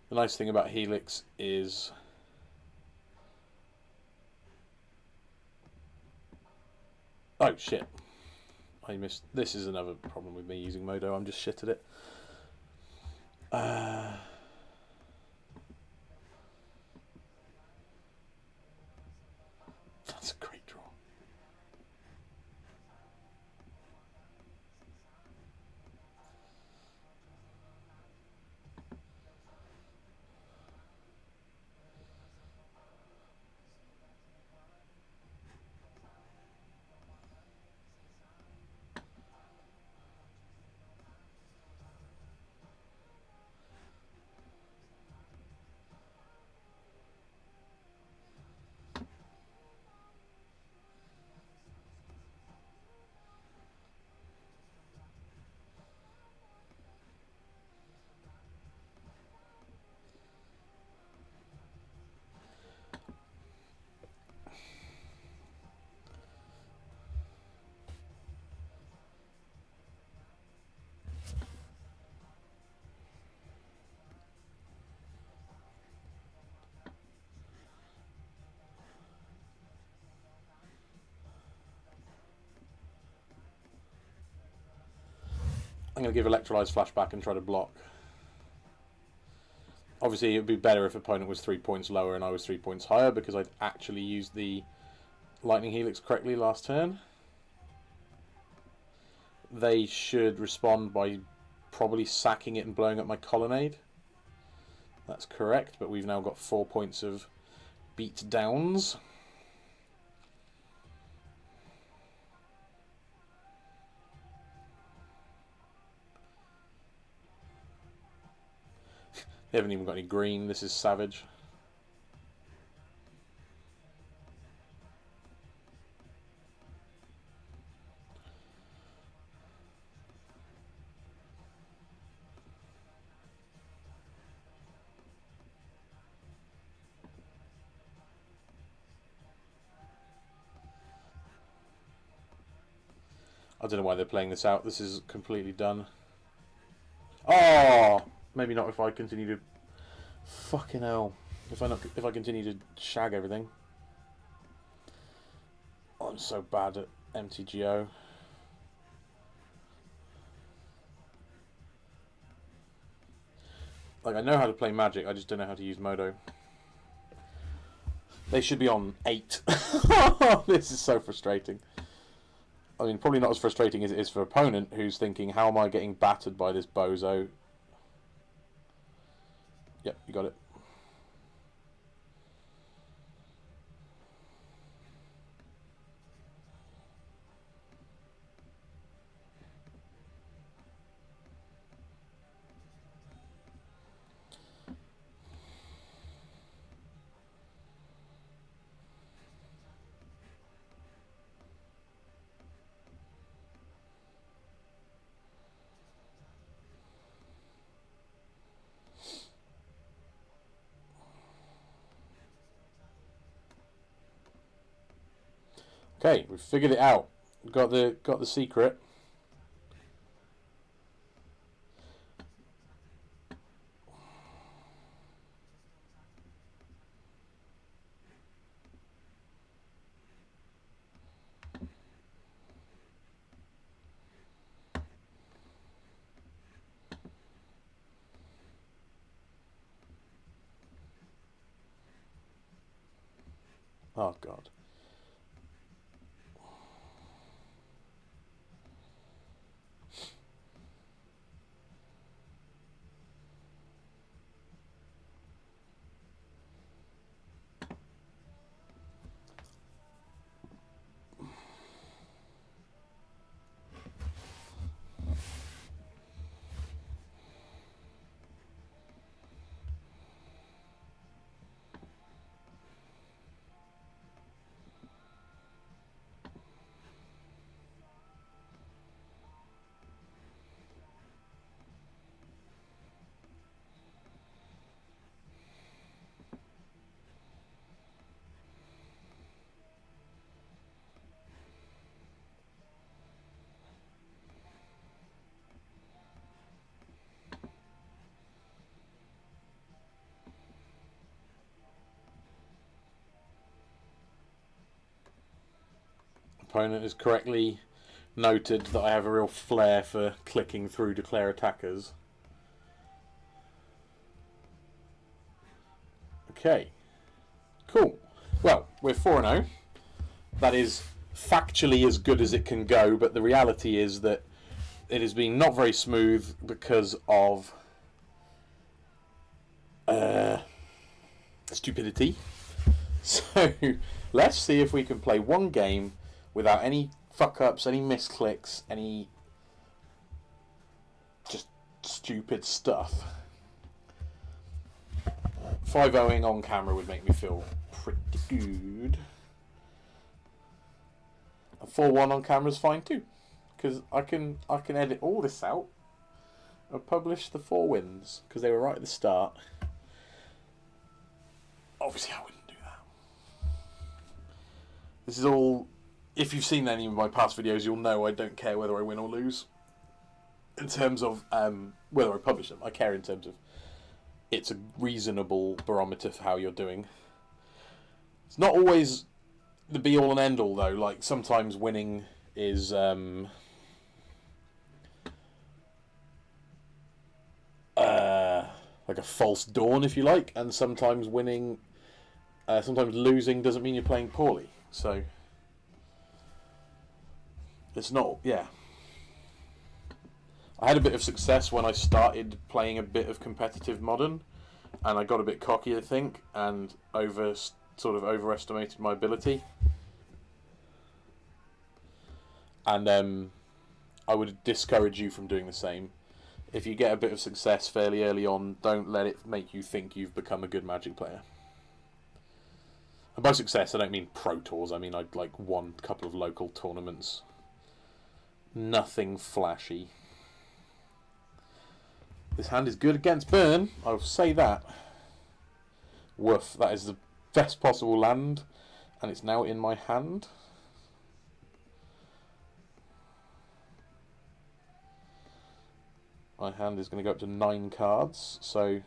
the nice thing about Helix is... Oh, shit. I missed... This is another problem with me using Modo. I'm just shit at it. That's a great draw. I'm going to give Electrolyze Flashback and try to block. Obviously, it would be better if opponent was 3 points lower and I was 3 points higher, because I'd actually used the Lightning Helix correctly last turn. They should respond by probably sacking it and blowing up my Colonnade. That's correct, but we've now got 4 points of beat downs. They haven't even got any green. This is savage. I don't know why they're playing this out. This is completely done. Oh! Maybe not if I continue to... Fucking hell. If I continue to shag everything. Oh, I'm so bad at MTGO. Like, I know how to play Magic, I just don't know how to use Modo. They should be on 8. This is so frustrating. I mean, probably not as frustrating as it is for opponent, who's thinking, how am I getting battered by this bozo? Yep, you got it. Okay, we've figured it out. Got the secret. Oh god. Opponent has correctly noted that I have a real flair for clicking through declare attackers. Okay. Cool. Well, we're 4-0. That is factually as good as it can go, but the reality is that it has been not very smooth because of stupidity. So let's see if we can play one game without any fuck-ups, any misclicks, any just stupid stuff. 5-0ing on camera would make me feel pretty good. A 4-1 on camera is fine too, because I can edit all this out and publish the 4 wins because they were right at the start. Obviously, I wouldn't do that. This is all. If you've seen any of my past videos, you'll know I don't care whether I win or lose. In terms of whether I publish them, I care in terms of it's a reasonable barometer for how you're doing. It's not always the be-all and end-all, though. Like, sometimes winning is like a false dawn, if you like, and sometimes winning, sometimes losing doesn't mean you're playing poorly. So it's not, yeah. I had a bit of success when I started playing a bit of competitive modern, and I got a bit cocky, I think, and overestimated my ability. And I would discourage you from doing the same. If you get a bit of success fairly early on, don't let it make you think you've become a good Magic player. And by success, I don't mean pro tours. I mean I'd like won a couple of local tournaments. Nothing flashy. This hand is good against burn. I'll say that. Woof. That is the best possible land, and it's now in my hand. My hand is going to go up to 9 cards, so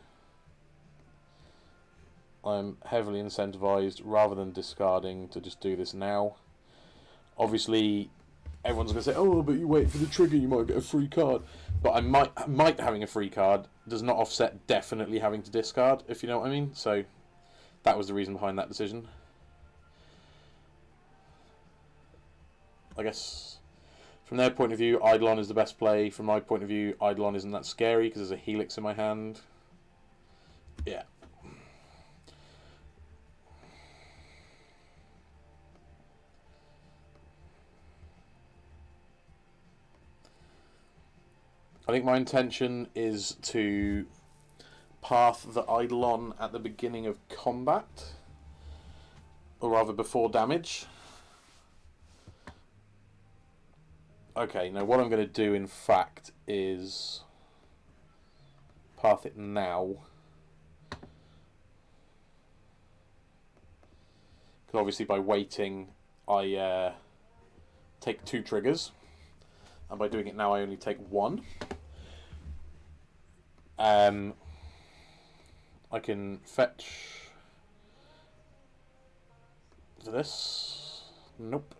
I'm heavily incentivized, rather than discarding, to just do this now. Obviously, everyone's going to say, oh, but you wait for the trigger, you might get a free card. But I might having a free card does not offset definitely having to discard, if you know what I mean. So that was the reason behind that decision. I guess from their point of view, Eidolon is the best play. From my point of view, Eidolon isn't that scary because there's a Helix in my hand. Yeah, I think my intention is to path the Eidolon at the beginning of combat, or rather before damage. Okay, now what I'm going to do in fact is path it now. Because obviously by waiting I take 2 triggers, and by doing it now I only take 1. I can fetch this. Nope.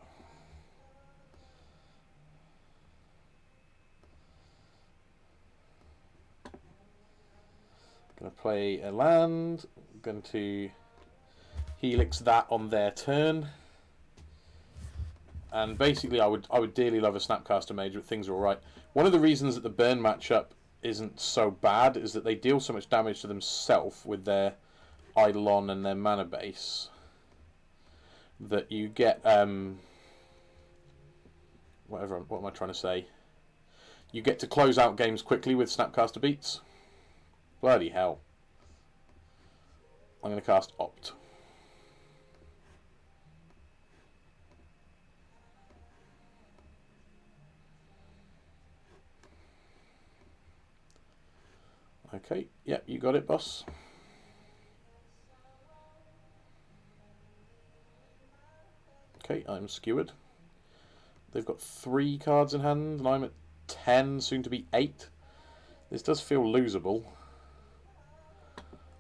Going to play a land. Going to helix that on their turn. And basically, I would dearly love a Snapcaster Mage, but things are alright. One of the reasons that the burn matchup isn't so bad is that they deal so much damage to themselves with their Eidolon and their mana base that you get what am I trying to say? You get to close out games quickly with Snapcaster beats. Bloody hell. I'm going to cast Opt. Okay, yeah, you got it, boss. Okay, I'm skewered. They've got 3 cards in hand, and I'm at 10, soon to be 8. This does feel losable.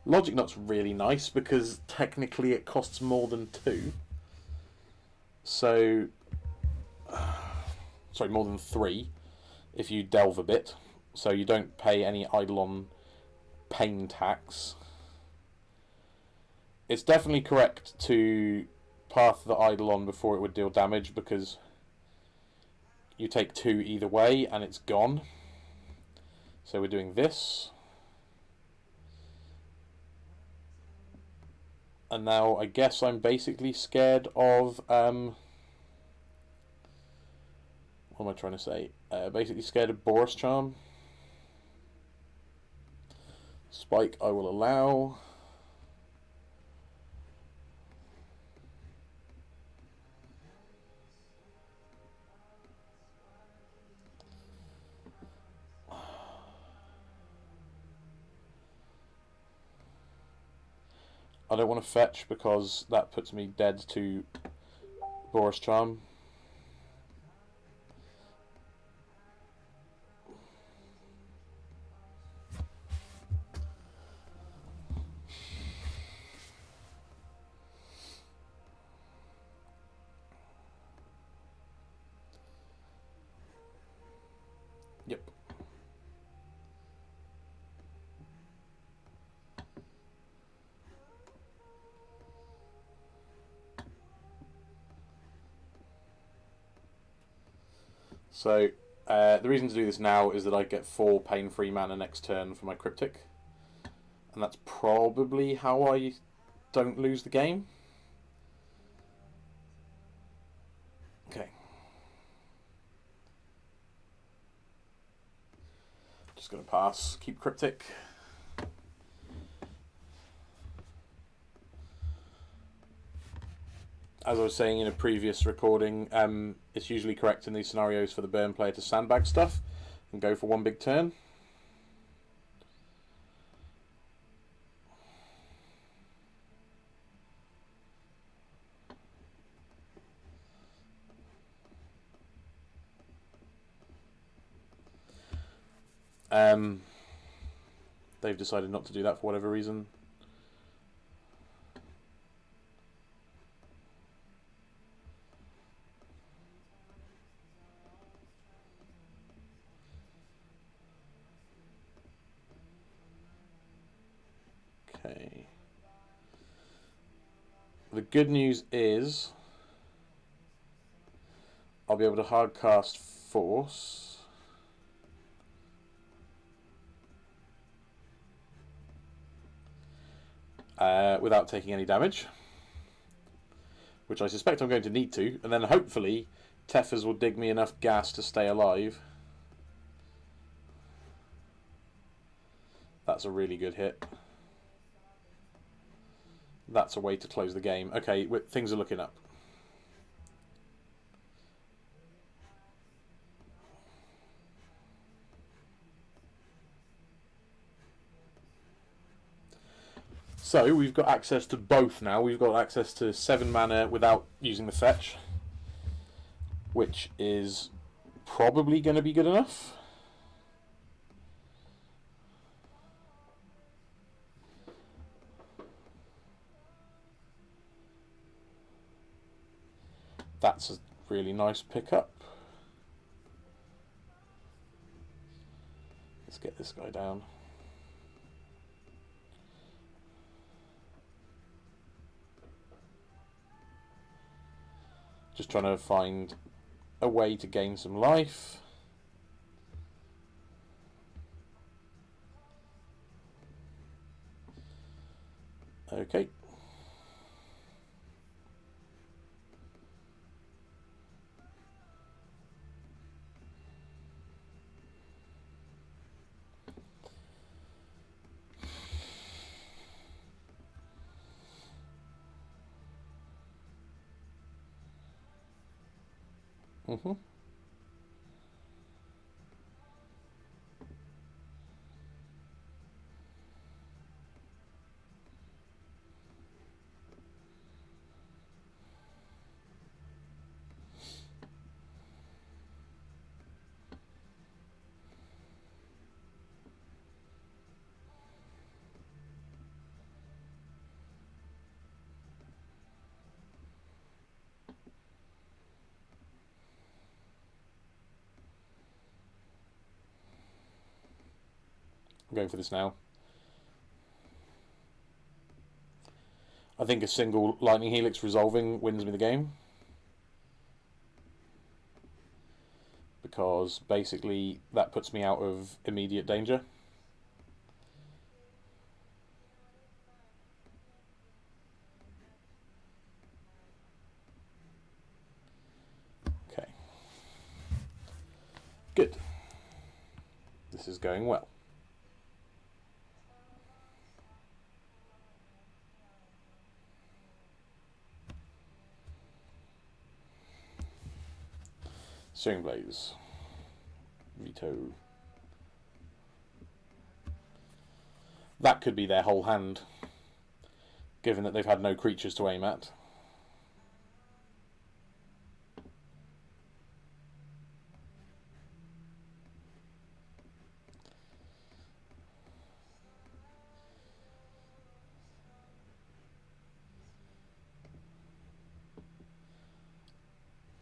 Logic Knot's really nice because technically it costs more than 2. So, sorry, more than 3 if you delve a bit. So you don't pay any Eidolon pain tax. It's definitely correct to path the Eidolon before it would deal damage because you take 2 either way and it's gone. So we're doing this. And now I guess I'm basically scared of what am I trying to say? Basically scared of Boros Charm. Spike I will allow. I don't want to fetch because that puts me dead to Boros Charm. Yep. So, the reason to do this now is that I get 4 pain-free mana next turn for my Cryptic. And that's probably how I don't lose the game. Okay. Just going to pass. Keep Cryptic. As I was saying in a previous recording, it's usually correct in these scenarios for the burn player to sandbag stuff and go for 1 big turn. They've decided not to do that for whatever reason. Okay. The good news is I'll be able to hard cast Force. Without taking any damage, which I suspect I'm going to need to, and then hopefully Tethers will dig me enough gas to stay alive. That's a really good hit. That's a way to close the game. Okay, things are looking up. So we've got access to both now. We've got access to 7 mana without using the fetch, which is probably going to be good enough. That's a really nice pickup. Let's get this guy down. Just trying to find a way to gain some life. Okay. Mm-hmm. I'm going for this now. I think a single Lightning Helix resolving wins me the game. Because basically that puts me out of immediate danger. Okay. Good. This is going well. Searing Blaze. Veto. That could be their whole hand, given that they've had no creatures to aim at.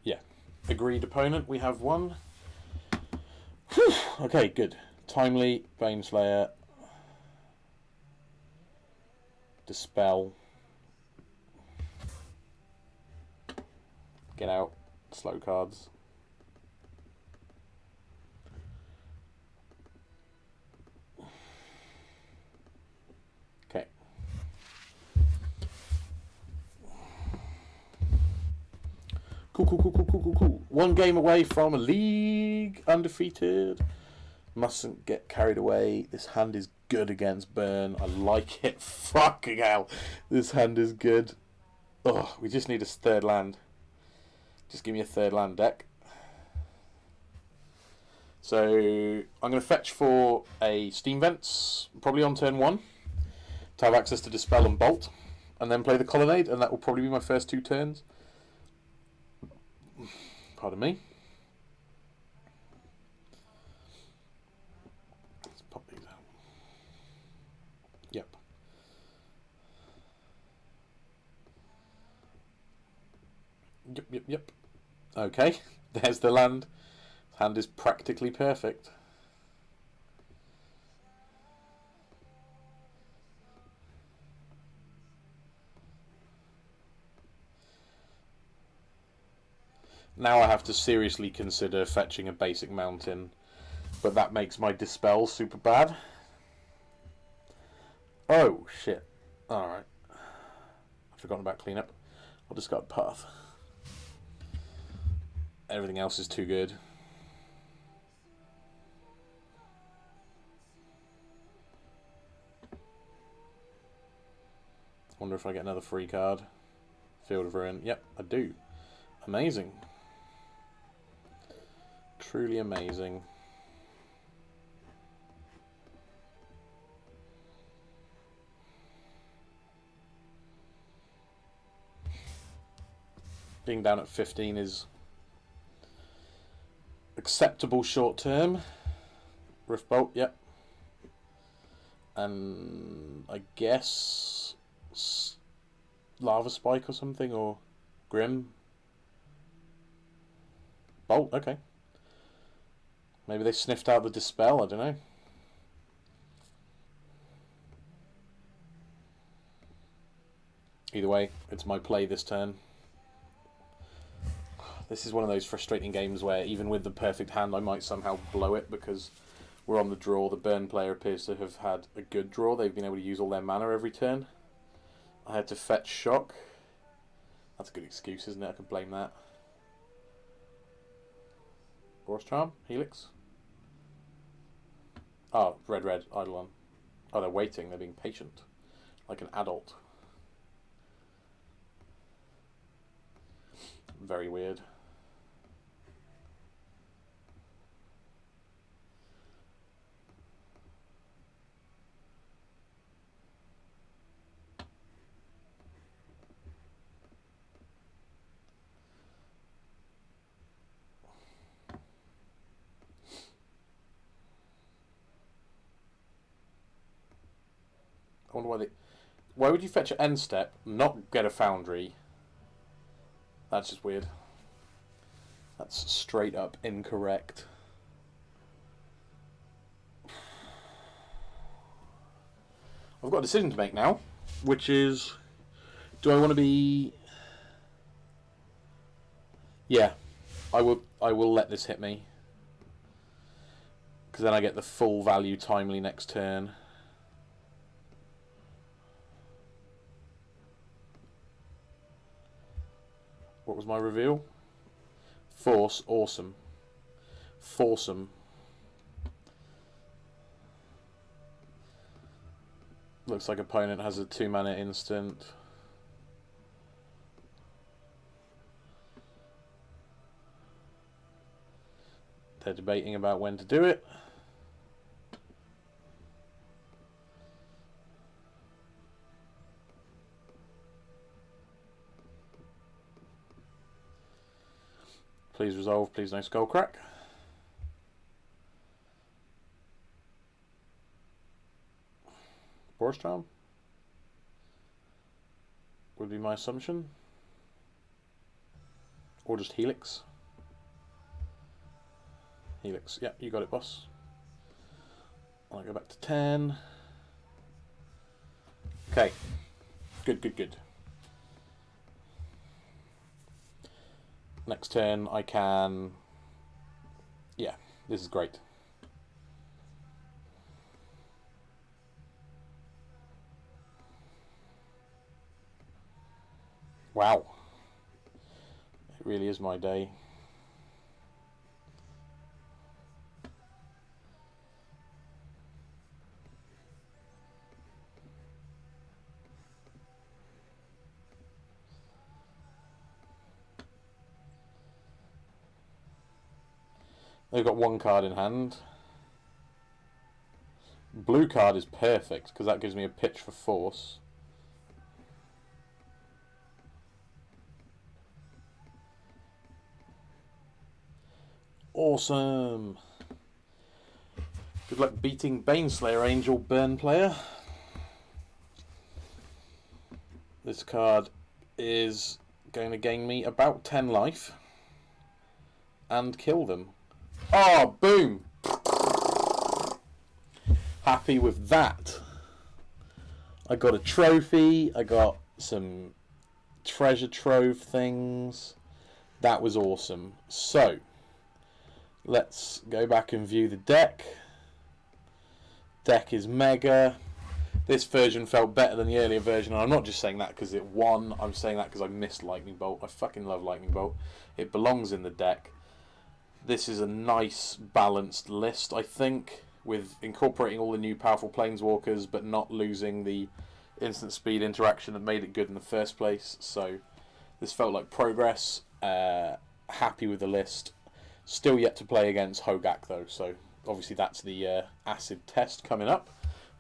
Yeah. Agreed opponent, we have one. Whew. Okay, good. Timely, Baneslayer, Dispel, get out, slow cards. Okay. Cool. One game away from a league, undefeated. Mustn't get carried away. This hand is good against burn. I like it. Fucking hell. This hand is good. Oh, we just need a third land. Just give me a third land deck. So I'm going to fetch for a Steam Vents, probably on turn 1, to have access to Dispel and Bolt, and then play the Colonnade, and that will probably be my first 2 turns. Pardon me. Let's pop these out. Yep. Yep. Okay, there's the land. Hand is practically perfect. Now I have to seriously consider fetching a basic mountain, but that makes my Dispel super bad. Oh, shit. Alright. I've forgotten about cleanup. I'll discard Path. Everything else is too good. Wonder if I get another free card. Field of Ruin. Yep, I do. Amazing. Truly amazing. Being down at 15 is acceptable short term. Rift Bolt, yep. And I guess Lava Spike or something, or Grim. Bolt, okay. Maybe they sniffed out the Dispel, I don't know. Either way, it's my play this turn. This is one of those frustrating games where even with the perfect hand I might somehow blow it because we're on the draw. The burn player appears to have had a good draw. They've been able to use all their mana every turn. I had to fetch Shock. That's a good excuse, isn't it? I can blame that. Boros Charm? Helix? Oh, red, Eidolon. Oh, they're waiting. They're being patient. Like an adult. Very weird. I wonder why they... Why would you fetch an end step, not get a Foundry? That's just weird. That's straight up incorrect. I've got a decision to make now, which is... Do I want to be... Yeah, I will let this hit me. Because then I get the full value timely next turn. What was my reveal? Force, awesome. Foursome. Looks like opponent has a 2-mana instant. They're debating about when to do it. Please resolve, please no skull crack. Boros Charm would be my assumption. Or just Helix. Helix, yeah, you got it, boss. I'll go back to 10. Okay, good. Next turn I can... Yeah, this is great. Wow. It really is my day. They've got one card in hand. Blue card is perfect because that gives me a pitch for force. Awesome. Good luck beating Baneslayer Angel Burn player. This card is going to gain me about 10 life and kill them. Oh, boom! Happy with that. I got a trophy. I got some treasure trove things. That was awesome. So, let's go back and view the deck. Deck is mega. This version felt better than the earlier version. And I'm not just saying that because it won. I'm saying that because I missed Lightning Bolt. I fucking love Lightning Bolt. It belongs in the deck. This is a nice balanced list, I think, with incorporating all the new powerful planeswalkers but not losing the instant speed interaction that made it good in the first place. So this felt like progress. Happy with the list. Still yet to play against Hogak though, so obviously that's the acid test coming up.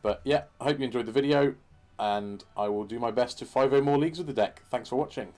But yeah, I hope you enjoyed the video, and I will do my best to 5-0 more leagues with the deck. Thanks for watching.